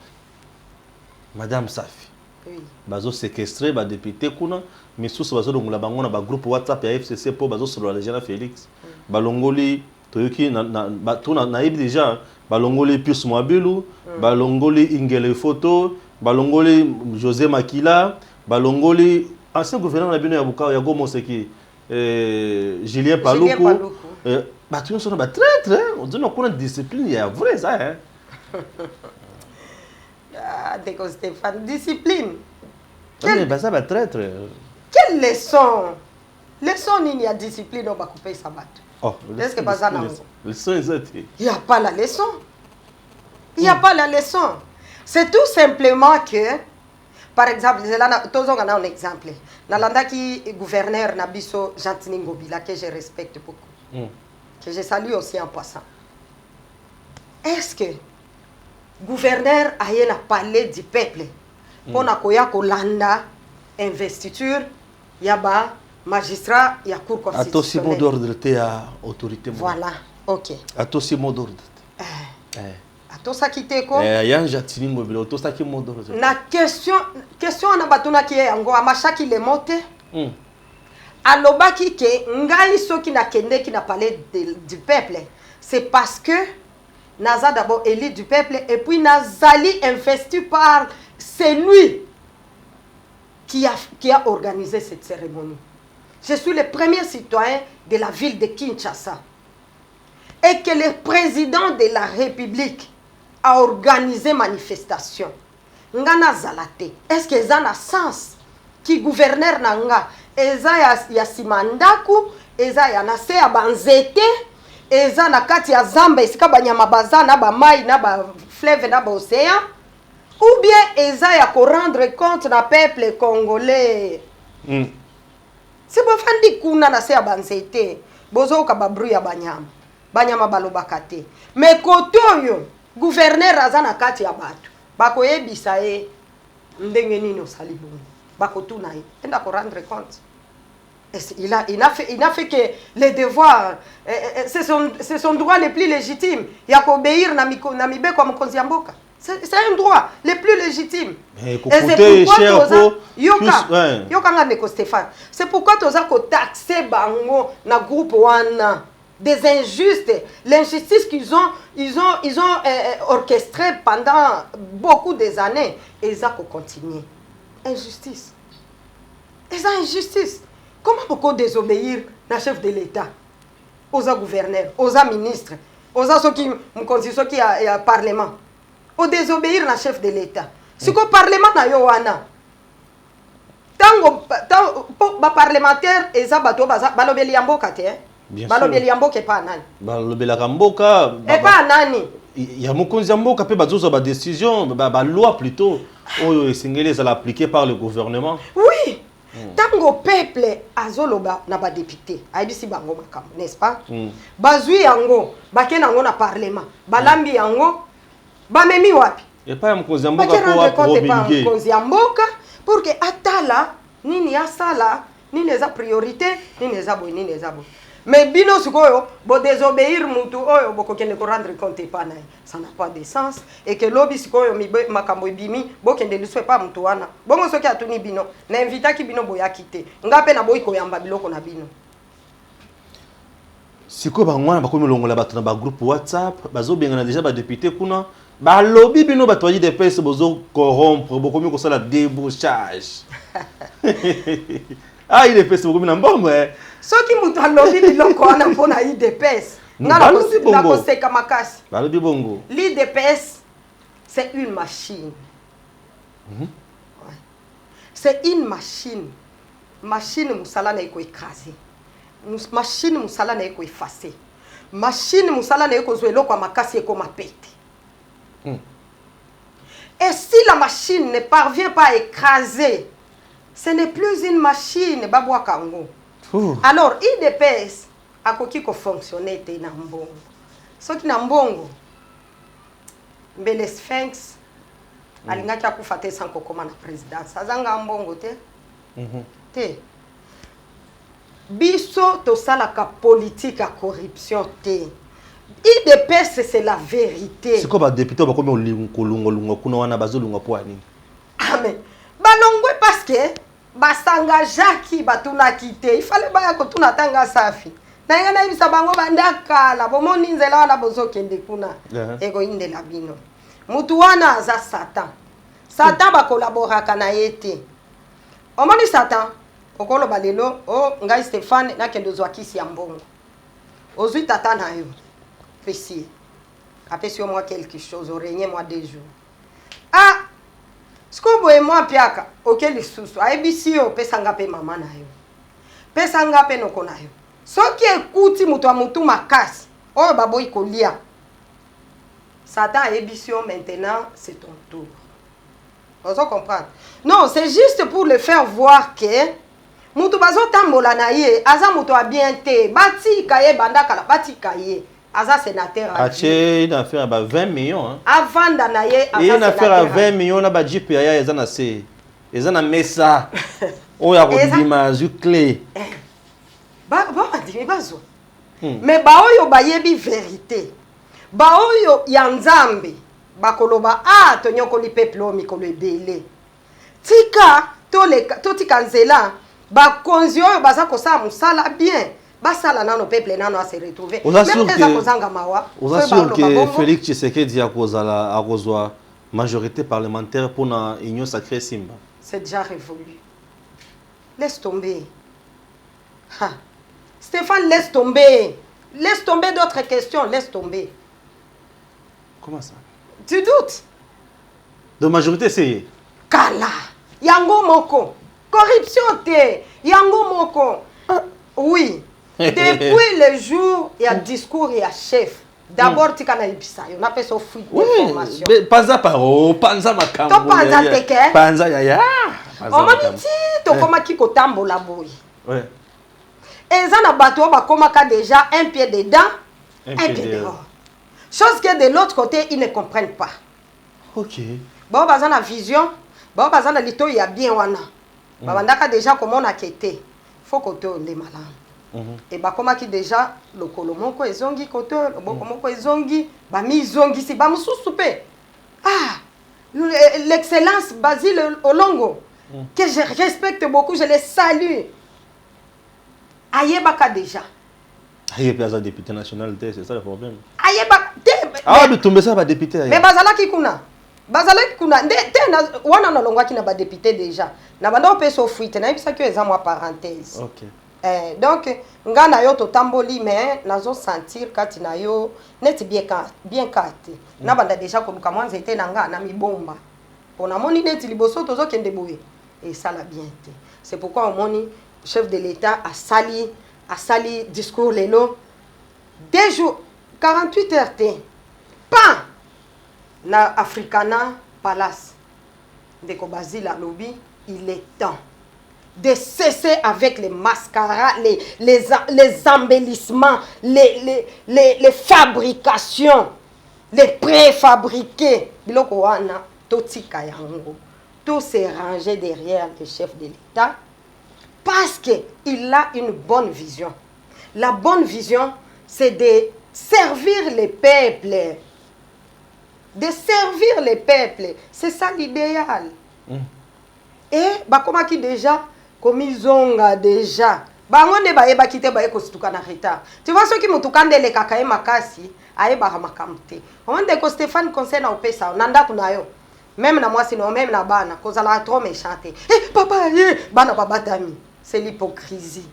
Speaker 1: madame Safi
Speaker 4: Oui.
Speaker 1: bazo séquestrer ba député kuna misusu bazo longola bango na ba groupe WhatsApp ya FCC po bazo solo la Jean Félix balongoli toyoki na yebi déjà balongoli Pius Mwabilu balongoli Ingele Photo balongoli José Makila balongoli ancien gouverneur na bino ya Bukavu ya Gomo Seki Julien Paluku batu nyonso na ba traître on dit qu'on a discipline ya vrai ça hein.
Speaker 4: Ah, Déco Stéphane, discipline.
Speaker 1: Mais bah ça va traître.
Speaker 4: Quelle leçon? Leçon il y a discipline on va couper sa batte.
Speaker 1: Oh,
Speaker 4: est-ce que pas ça
Speaker 1: leçon exact.
Speaker 4: Il n'y a pas la leçon. Il n'y a pas la leçon. C'est tout simplement que par exemple, tous on a un exemple. Nalanda qui est gouverneur Nabiso Jantini Ngobila que je respecte beaucoup. Que je salue aussi en passant. Est-ce que gouverneur a parlé du peuple pour nakoya kolanda investiture yaba magistrat ya cour constitutionnelle.
Speaker 1: Attention mot d'ordre te à autorité.
Speaker 4: Voilà, OK.
Speaker 1: Attention mot d'ordre.
Speaker 4: Atosa kiteko.
Speaker 1: Ya Jantini Ngobila atosa ki mot d'ordre.
Speaker 4: Na question na batuna ki yango amashaki le mote. Alobaki ke ngai soki na kende ki na parler du peuple, c'est parce que Naza d'abord élu du peuple et puis Nazali investi par celui qui a organisé cette cérémonie. Je suis le premier citoyen de la ville de Kinshasa. Et que le président de la République a organisé manifestation. Ngana Zalate. Est-ce que ça a sens? Qui gouverneur nanga eza ya simandaku, eza ya nase ya banzete, eza na kati ya zamba esika banyama baza na ba mai na ba fleuve na ba océan, ou bien eza ya ko rendre compte na peuple congolais. C'est pas fandi kuna na se ya banzete bozo ka ba bru ya banyama balobaka te. Mais kotoyo gouverneur aza na kati ya bato bakoyebisa ye ndenge nini osali bongo bakotuna ye enda ko rendre compte. Il n'a fait que les devoirs, c'est son droit le plus légitime. Il y a qu'obéir na mibe comme Konziamboka. C'est un droit le plus légitime. Et c'est pourquoi Stéphane. C'est pourquoi tu as taxé bango na groupe wana des injustes, l'injustice qu'ils ont orchestré pendant beaucoup des années et ils ont continué. Injustice. Ils ont injustice. Comment beaucoup désobéir na chef de l'État, aux gouverneurs, aux ministres, aux ceux qui a parlement, au désobéir na chef de l'État. Ce que parlement na yo wana. Tango parlementaire eza bato balobeli yamboka te. Balobeli yamboka pa nani.
Speaker 1: Balobela kamboka.
Speaker 4: Et pas nani.
Speaker 1: Ya mokonzi yamboka pe bazoza ba décision, ba loi plutôt oyo esengeli za l'appliquer par le gouvernement.
Speaker 4: Oui. Tango peuple azoloba na ba député ayebisi bango makambo, n'est-ce pas? Bazui yango bake nango na parlement balambi yango bamemi wapi?
Speaker 1: Et pas mkonzi mboka ko promulguer
Speaker 4: mkonzi mboka pour que atala nini asala nini eza priorité nini eza boy nini eza boy. Mais bino sikoyo bo désobéir mutu oyo boko kende ko rendre compte pa na ça n'a pas de sens et que lobi sikoyo makambo bimi bo kende liswe pa mutu wana bongo soki atuni bino na invita ki bino boya kite ngape na boy ko yamba biloko na bino
Speaker 1: sikoyo bangwana bakomi longola bato na ba groupe WhatsApp bazo bengana déjà ba député kuna ba lobby bino bato yi de pèse bozo corrompre bokomi ko sala débauchage. Ah il est pèse bokomi na mbongo
Speaker 4: Ce qui m'a lobby biloko wana mpona IDPS. Na koseka makasi.
Speaker 1: Balobi bongo.
Speaker 4: L'IDPS c'est une machine. Ouais. C'est une machine. Machine musala na iko écraser. Machine musala na iko effacer. Machine musala na iko zwelo kwa makasi eko mapete. Et si la machine ne parvient pas à écraser, ce n'est plus une machine babwa kango. Alors, IDPS a koki ko fonctionner te na mbongo. Soki na mbongo mbele Sphinx alingaki akufa te sans kokoma na présidence. Azanga mbongo te. Te. biso tosalaka politique à corruption te. IDPS c'est la vérité.
Speaker 1: C'est quoi ba député ba komi olungo kuna wana bazolunga po ani?
Speaker 4: Amen. Balongwe parce que basanga jaki batuna kité. Il fallait ba ko tuna tanga safi. Na ngana ibisa bango bandaka la bomoni nzela wana bozokende kuna. Ego inde la bino. Mutu wana za Satan. Satan ba collaboraka na yete. Omoni Satan okolo balelo o ngai Stéphane na kendo zwakisi ya mbongo. Ozui tata na yo. Pesi. Apesi au moins quelque chose, régner moi 2 jours. Ah, ce que vous et moi piaka, OK les sous. ABC o pesanga pe mama na yo. Pesanga pe no kona yo. Ce qui écoute mutu makasi. Oh baboy kolia. Satan ABC maintenant, c'est ton tour. Vous comprenez? Non, c'est juste pour le faire voir que mutu bazo tambola na ye, aza mutu a bien te, bati kaye bandaka la bati kaye. Aza sénateur a
Speaker 1: dit. Il a fait 20 millions. Hein.
Speaker 4: Avant d'anayer,
Speaker 1: il a fait 20 millions na ba JP ya ezana se. Ezana mesa. O ya ko dima zu clé.
Speaker 4: Ba dimi bazo. Mais ba oyo bayebi vérité. Ba oyo ya Nzambe bakoloba tonyoko li peuple o mikolo ebele. Tika to tika nzela ba konzi oyo baza ko sa musala bien. Basala nano peuple nano a se retrouver.
Speaker 1: Vous assure que Félix Tshisekedi a kozwa majorité parlementaire pour la Union sacrée Simba.
Speaker 4: C'est déjà révolu. Laisse tomber. Ha. Stéphane, laisse tomber. Laisse tomber d'autres questions, laisse tomber.
Speaker 1: Comment ça?
Speaker 4: Tu doutes?
Speaker 1: De majorité c'est
Speaker 4: Kala. Yango moko. Corruption te. Yango moko. Oui. Depuis le jour, il y a discours, il y a chef. D'abord, tu as ibisa. On appelle ça fuite d'information.
Speaker 1: Panza paro, panza makambo.
Speaker 4: To panza teke.
Speaker 1: Panza yaya.
Speaker 4: On m'a dit, to koma kiko tambo la boy.
Speaker 1: Ouais.
Speaker 4: Et ça na bateau ba koma ka déjà un pied dedans, un pied dehors. Chose que de l'autre côté, ils ne comprennent pas.
Speaker 1: OK.
Speaker 4: Bon bazan la vision, bon bazan la lito il y a bien wana. Ba bandaka déjà comment on a quitté. Faut que tu les malins. Et bah comment qui déjà le kolomoko ezongi koto le bokomoko ezongi ba mi zongi si ba musu soupe l'excellence Basile Olongo que je respecte beaucoup, je le salue. Ayebaka déjà
Speaker 1: Ayebaka député national, c'est ça le problème.
Speaker 4: Ayebaka
Speaker 1: de tomber ça ba député.
Speaker 4: Mais bazalaki kuna wana na longwa ki na ba député déjà na banda pe so fuite na ibisa que eza moi parenthèse.
Speaker 1: OK.
Speaker 4: Donc nga na yo to tamboli mais nazo sentir kati na yo net bien kati na banda déjà ko luka mwanza ete na nga na mibomba pona moni net liboso tozo kende boye et ça la bien te. C'est pourquoi on moni chef de l'état a sali discours lelo 2 jours 48 heures te pas na Africana Palace de ko Basile lobby. Il est temps de cesser avec les mascarades, les embellissements, les fabrications, les préfabriqués. Biloko wana totika yango. Tout s'est rangé derrière le chef de l'État parce qu'il a une bonne vision. La bonne vision, c'est de servir les peuples. De servir les peuples. C'est ça l'idéal. Et bakoma ki déjà komizonga déjà bango ne baye bakite baye ko situka na retard. Tu vois ceux qui mutukande le kakaye makasi aye ba makamte. On de ko Stéphane conseil na opesa nanda kunayo. Même na moi sinon même na bana cause la trop méchante. Eh papa bana babatami. C'est l'hypocrisie.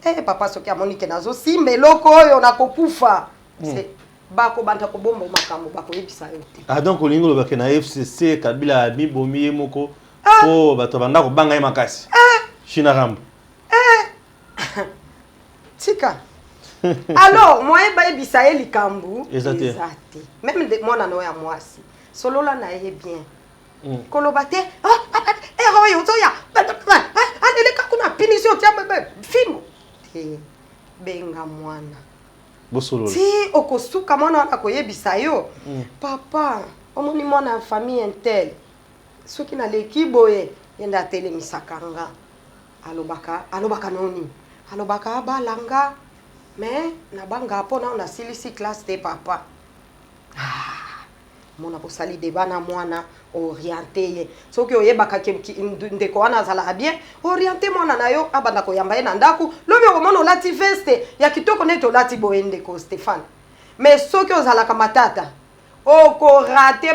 Speaker 4: Eh papa soki amonike nazo si meloko oyo na kokufa. C'est bako banta ko bombo makambo bako yebisa yote.
Speaker 1: Donc olingo lo bakena FCC Kabila mi bomi moko. Oh, bato banda ko banga makasi. China rambo.
Speaker 4: Tika. Alors, moi ba ebisa eli kambu.
Speaker 1: Exacté.
Speaker 4: Même moi na no ya mwasi. Solo la na ye bien. Kolobate, yo zoya. Andele kakuna punition tia bebe. Film. Benga mwana.
Speaker 1: Bosolo.
Speaker 4: Si okosuka mwana na koyebisa yo. Papa, omoni mwana famille intel. Ceux qui na l'équipe boye yenda tele misakanga alobaka noni alobaka balanga mais na banga pona on a silisi classe de papa. Mona posali débat na mwana orienté soki oyebaka ndeko wana azala bien orienté mwana na yo abanda koyamba ye na ndaku lobi okomona olati veste ya kitoko neti olati boye ndeko Stéphane. Mais soki ozalaka matata okorate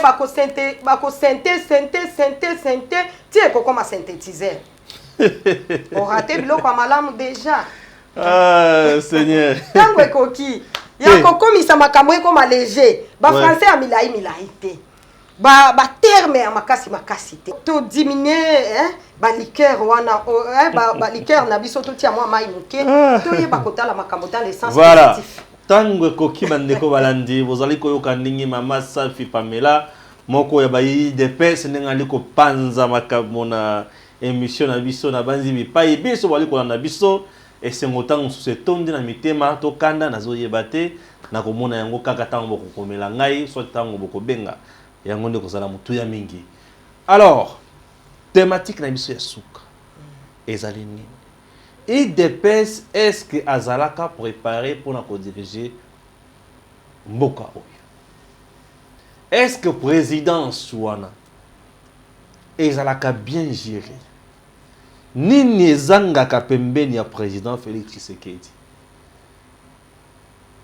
Speaker 4: sente tie kokoma synthétiseur. Orate biloko malamu déjà.
Speaker 1: Ah Seigneur.
Speaker 4: Tango ekoki ya kokomisa makambo ekoma léger ba français ya milai te ba terme ya makasi te to diminuer ba liqueur wana ba liqueur na biso to tia mwa mai muke to yeba kotala makambo dans le sens positif.
Speaker 1: Tango ekoki bandeko balandi bozali koyoka ndingi mama Safi Pamela moko ya bayi de pes ndengali ko panza makambo na émission na biso na banzi bipai biso bali ko na biso. Et c'est motango sous ce tombe na mitema to kanda na zo yebate na komona yango kaka tango boko komela ngai soit tango boko benga yango ndeko sala mutu ya mingi. Alors thématique na biso ya suka ezali nini? IDPS est-ce que azalaka préparé pour na ko diriger mboka oyo? Est-ce que présidence wana ezalaka bien géré? Nini ezangaka pembeni ya président Félix Tshisekedi?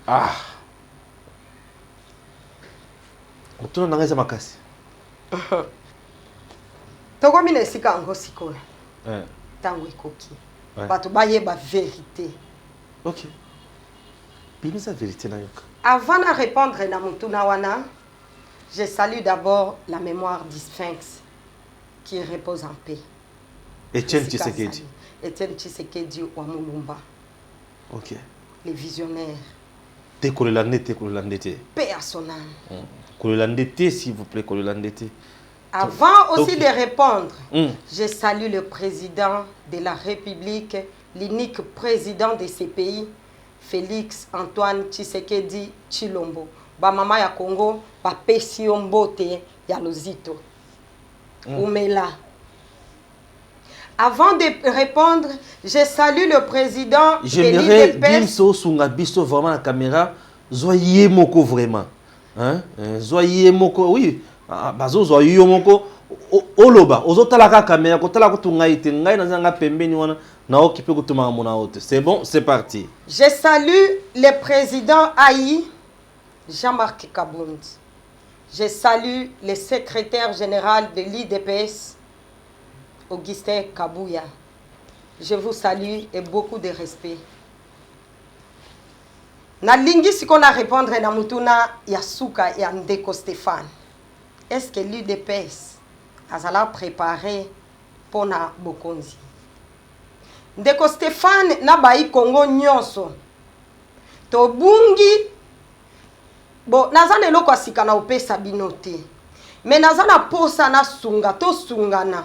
Speaker 1: Ah. Otuna nangeza makasi.
Speaker 4: Toko mine sika ngo sikola. Tango ekoki. Bato bayeba vérité.
Speaker 1: OK. Bimisa vérité na yoka.
Speaker 4: Avant de répondre na mutuna wana, je salue d'abord la mémoire du Sphinx qui repose en paix.
Speaker 1: Etienne Tshisekedi.
Speaker 4: Etienne Tshisekedi wa Mulumba.
Speaker 1: OK.
Speaker 4: Les visionnaires.
Speaker 1: Técolélandé.
Speaker 4: Paix à son âme.
Speaker 1: Colélandé, s'il vous plaît, Colélandé.
Speaker 4: Avant aussi de répondre, je salue le président de la République, l'unique président de ce pays, Félix Antoine Tshisekedi Tshilombo. Ba mama ya Congo, ba pesi mbote ya lozito. Umela. Avant de répondre, je salue le président de l'IDPS.
Speaker 1: Dimso sunga biso vraiment la caméra, zoyé moko vraiment. Hein? Zoyé moko, oui. Bazo zoyé moko. Oloba, ozotala ka caméra, kotala kutunga ite, ngai na zanga pembeni wana, na okipe kutuma mona haute. C'est bon, c'est parti.
Speaker 4: Je salue le président Aïe, Jean-Marc Kabound. Je salue le secrétaire général de l'IDPS, Augustin Kabouya. Je vous salue et beaucoup de respect. Na lingi si qu'on a répondre na mutuna Yasuka et Ndeko Stéphane. Est-ce que l'UDPS a préparé pour na Bokonzi? Ndeko Stéphane na bayi Congo nyonso. To bungi bo nazana eloko asika na opesa binote. Mais nazana posa na sunga to sungana.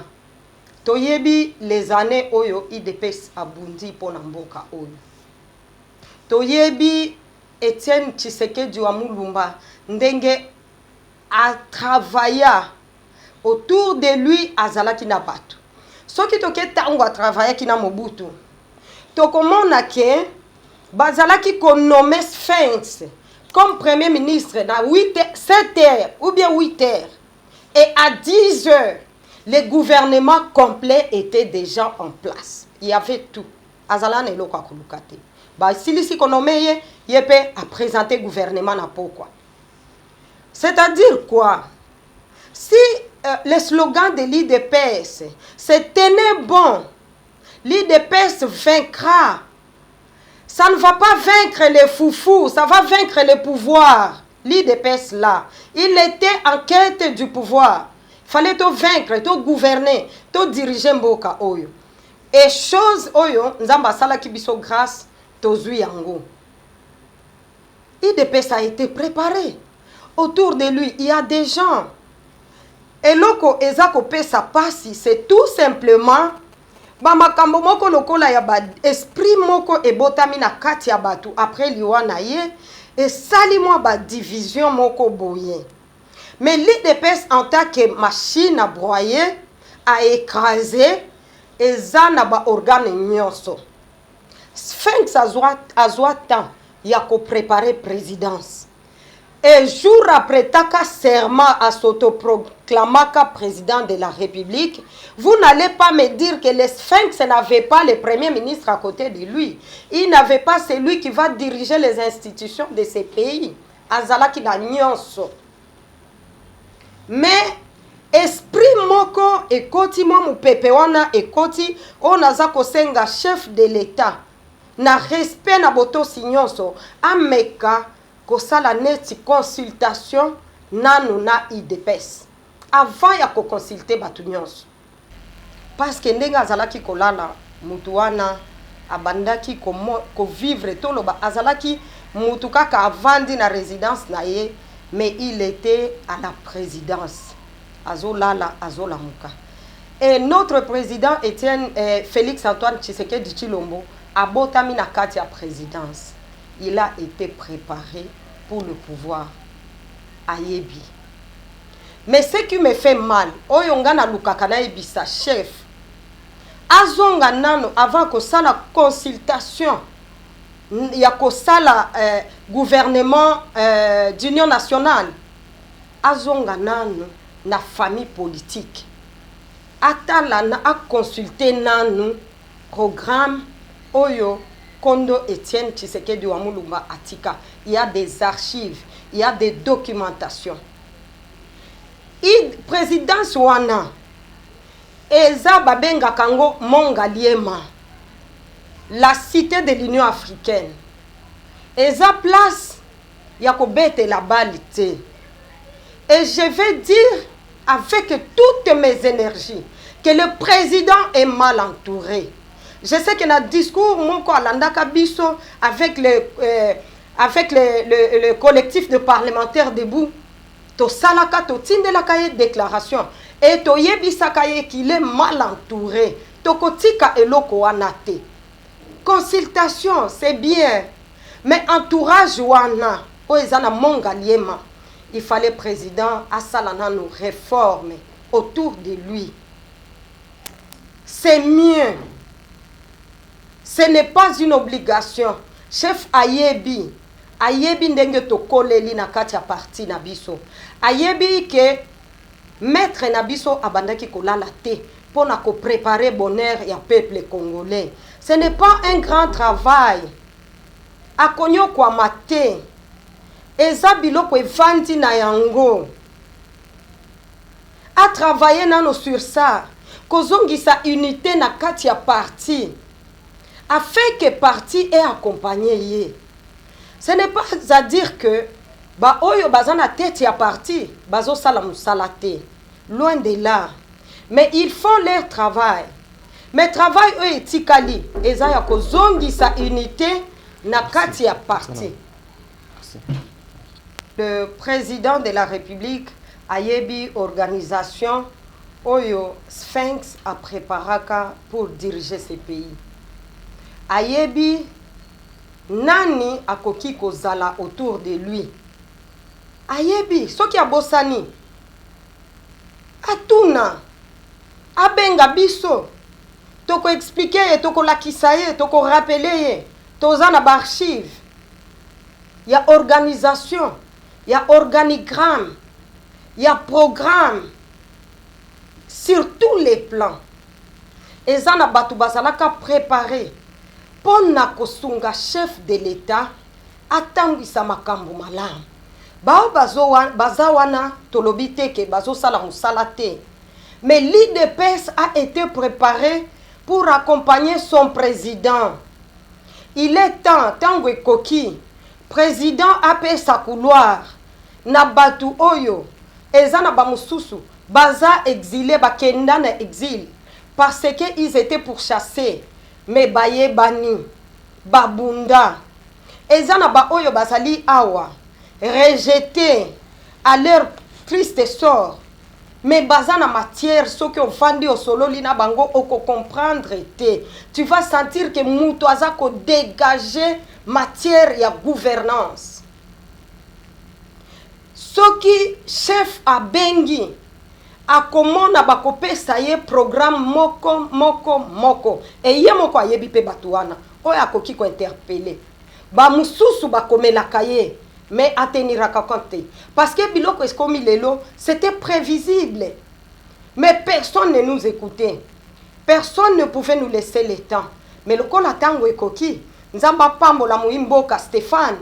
Speaker 4: Toyebi les années oyo IDPS abundi pona mboka oyo. Toyebi Etienne Tshisekedi wa Mulumba ndenge a travaillé autour de lui azalaki na bato. Soki toke tango a travaillé ki na Mobutu. Tokomona ke bazalaki ko nommer Sphinx comme premier ministre na 7 heures ou bien 8 heures. Et à 10 heures le gouvernement complet était déjà en place. Il y avait tout. Azalane eloko akolukate. Ba silisi konomeye yepe a présenté gouvernement na pourquoi. C'est-à-dire quoi? Si le slogan de l'IDPS c'est tenez bon, l'IDPS vaincra. Ça ne va pas vaincre les foufous, ça va vaincre le pouvoir. L'IDPS là, il était en quête du pouvoir. Fallait to vaincre, to gouverner, to diriger mboka oyo. Et chose oyo, nzamba sala kibiso grâce, to zui yango. IDPS a été préparé. Autour de lui, il y a des gens. Et loko ezako pesa pasi, c'est tout simplement bamakambo moko lokola ya ba esprit moko ebotami na kati ya batu après liwana ye et sali moi ba division moko boye. Mais l'IDPS en tant que machine à broyer, à écraser, et ça n'a pas organe nyonso. Sphinx azwa temps ya ko préparer présidence. Et jour après taka serment à s'autoproclamer président de la République, vous n'allez pas me dire que le Sphinx n'avait pas le premier ministre à côté de lui. Il n'avait pas celui qui va diriger les institutions de ces pays. Azalaki na nyonso. Mais esprit moko ekoti mo pepe wana ekoti onaza kosenga chef de l'État na respect na boto sinyonso ameka kosala neti consultation nanu na IDPS avant ya ko consulter batu nyonso parce que ndenga azalaki kolala mutu wana abandaki ko vivre toloba azalaki mutu kaka avandi na résidence na ye mais il était à la présidence azolala azolamuka. Et notre président Étienne Félix Antoine Tshisekedi Tshilombo abotami na kati ya présidence. Il a été préparé pour le pouvoir. Ayebi. Mais ce qui me fait mal, oyonga na lukaka na ebisa chef. Azonga nano avant que ça la consultation ya ko sala gouvernement d'union nationale. Azonga nano na famille politique. Atala na a consulter nano programme oyo Kondo Etienne Tshisekedi wa Mulumba Atika. Il y a des archives, il y a des documentations. Présidence wana eza babenga kango Mongaliema, la cité de l'Union africaine. Eza place ya kobete la balite. Et je vais dire avec toutes mes énergies que le président est mal entouré. Je sais que dans le discours, avec le collectif de parlementaires debout, to salaka to tindelaka déclaration et to yebisakaye qu'il est mal entouré. To kotika eloko anate. Consultation, c'est bien, mais entourage wana oezana Mongaliema. Il fallait président Assalana nous réforme autour de lui. C'est mieux. Ce n'est pas une obligation. Chef Ayebi, Ayebi ndenge to koleli na kati ya parti na biso. Ayebi ke maître na biso abandaki kolala te pona ko préparer bonheur ya peuple congolais. Ce n'est pas un grand travail. Akonyo kwa mate. Eza biloko evandi na yango. A travailler nano sur ça. Kozongisa unité na kati ya parti. Afin que parti ait accompagné. Ce n'est pas à dire que ba oyo bazana tête ya parti bazo sala musalate. Loin de là. Mais ils font leur travail. Mais travail eux etikali eza ya kozongisa unité na kati ya parti. Le président de la République Ayebi organisation Oyo Sphinx a préparé pour diriger ce pays. Ayebi nani akoki kozala autour de lui. Ayebi soki abosani atuna abenga biso toko expliquer toko lakisa ye toko rappeler toza na archive. Il y a organisation, il y a organigramme, il y a programme sur tous les plans. Et ça na batu bazalaka préparé pour na kosunga chef de l'État atangisa makambo malamu. Bao bazawana tolobite ke bazo sala musalate. Mais l'IDPS a été préparé pour accompagner son président. Il est temps, tango koki, président a sa couloir. Na batu oyo, ezana bamususu, baza exilé, bakenda na exil. Parce qu'ils étaient pourchassés. Mais baye bani, babunda. Ezana ba oyo bazali awa, rejetés à leur triste sort. Mais bazana matière, ce qui ont vendu au solo lina bango oko comprendre te. Tu vas sentir que muto azako dégager matière ya gouvernance. Ce qui chef a bengi a comment na bakopesa ye programme moko. Et ye moko ayebi pe batuana. oyo akoki kointerpele bamosusu bakomelaka ye mais ateniraka compte parce que biloko ekomi lelo c'était prévisible mais personne ne nous écoutait, personne ne pouvait nous laisser le temps. Mais lokola tango ekoki nzamba pambola muimboka Stéphane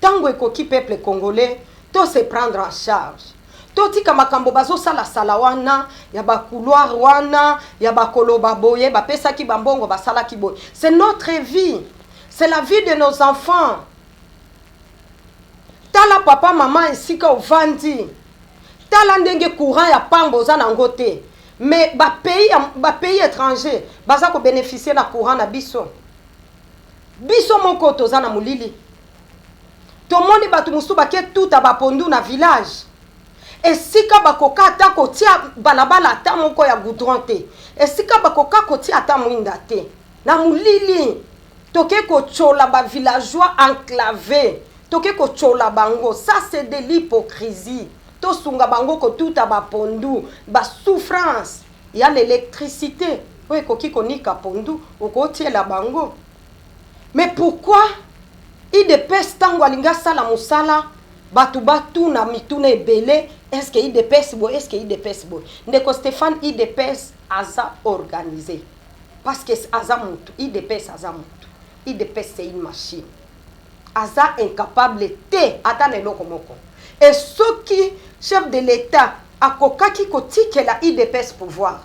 Speaker 4: tango ekoki peuple congolais to se prendre en charge. Totika makambo bazo sala sala wana ya ba couloir wana ya ba koloba boye ba pesa ki bambongo ba sala ki boye. C'est notre vie. C'est la vie de nos enfants. Tala papa maman esika ovandi. Tala ndenge courant ya pambo za na ngote. Mais ba pays étranger baza ko bénéficier na courant na biso. Biso moko toza na mulili. Tomoni batu musuba ke tout abapondu na village. Esika bakoka ata kotia balabala ata moko ya goudron te. Esika bakoka kotia ata mwinda te. Na mulili toke kochola ba villageois enclavés. Toke kochola bango. Ça c'est de l'hypocrisie. Tosunga bango ko tout abapondu, ba souffrance. Il y a l'électricité. Oui, koki konika pondu, okotie la bango. Mais pourquoi il dépêche tango alinga sala musala batu na mituna ebele? Est-ce qu'il dépêche bo? Est-ce qu'il dépêche bo? Ndeko Stéphane il dépêche aza organisé. Parce que aza mutu, il dépêche aza mutu. Il dépêche c'est une machine. Aza incapable te atane loko moko. Et ceux qui chef de l'État a kokaki kotike la IDPS pouvoir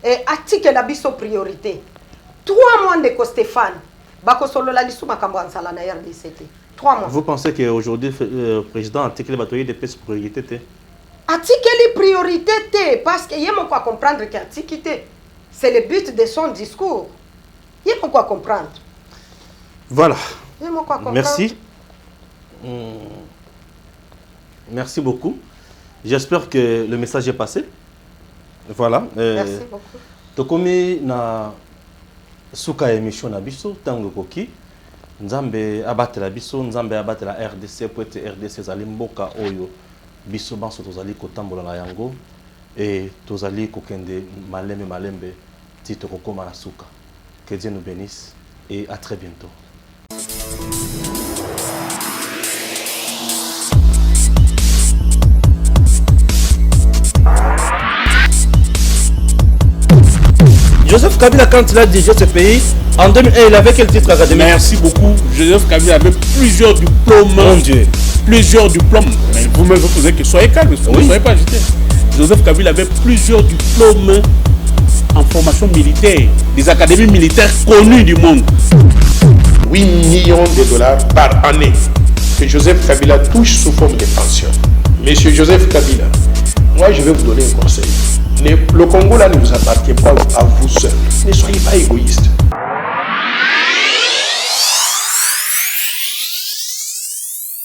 Speaker 4: et atike la biso priorité 3 mois de Stéphane bako solo la lisu makambo ansala na RDC 3 mois. Vous pensez que aujourd'hui le président a tike la batoyi IDPS priorité te atike les priorités te parce que yemo quoi comprendre que atike c'est le but de son discours. Yemo quoi comprendre. Voilà. Yemo quoi comprendre. Merci. Merci beaucoup. J'espère que le message est passé. Voilà. Merci beaucoup. Tokomi na suka émission na biso tango koki nzambe abatela biso nzambe abatela RDC pour être RDC zali mboka oyo biso banso tozali kotambola na yango et tozali kokende malembe tito kokoma na suka. Que Dieu nous bénisse et à très bientôt. Joseph Kabila, quand il a dirigé ce pays, en 2001, il avait quel titre académique?
Speaker 2: Merci beaucoup. Joseph Kabila avait plusieurs diplômes.
Speaker 1: Mon Dieu.
Speaker 2: Plusieurs diplômes. Mais vous-même, vous posez que soyez calme, ne soyez pas agité. Joseph Kabila avait plusieurs diplômes en formation militaire, des académies militaires connues du monde.
Speaker 3: 8 millions de dollars par année que Joseph Kabila touche sous forme de pension. Monsieur Joseph Kabila, moi je vais vous donner un conseil. Le Congo là ne vous appartient pas à vous seul. Ne soyez pas égoïste.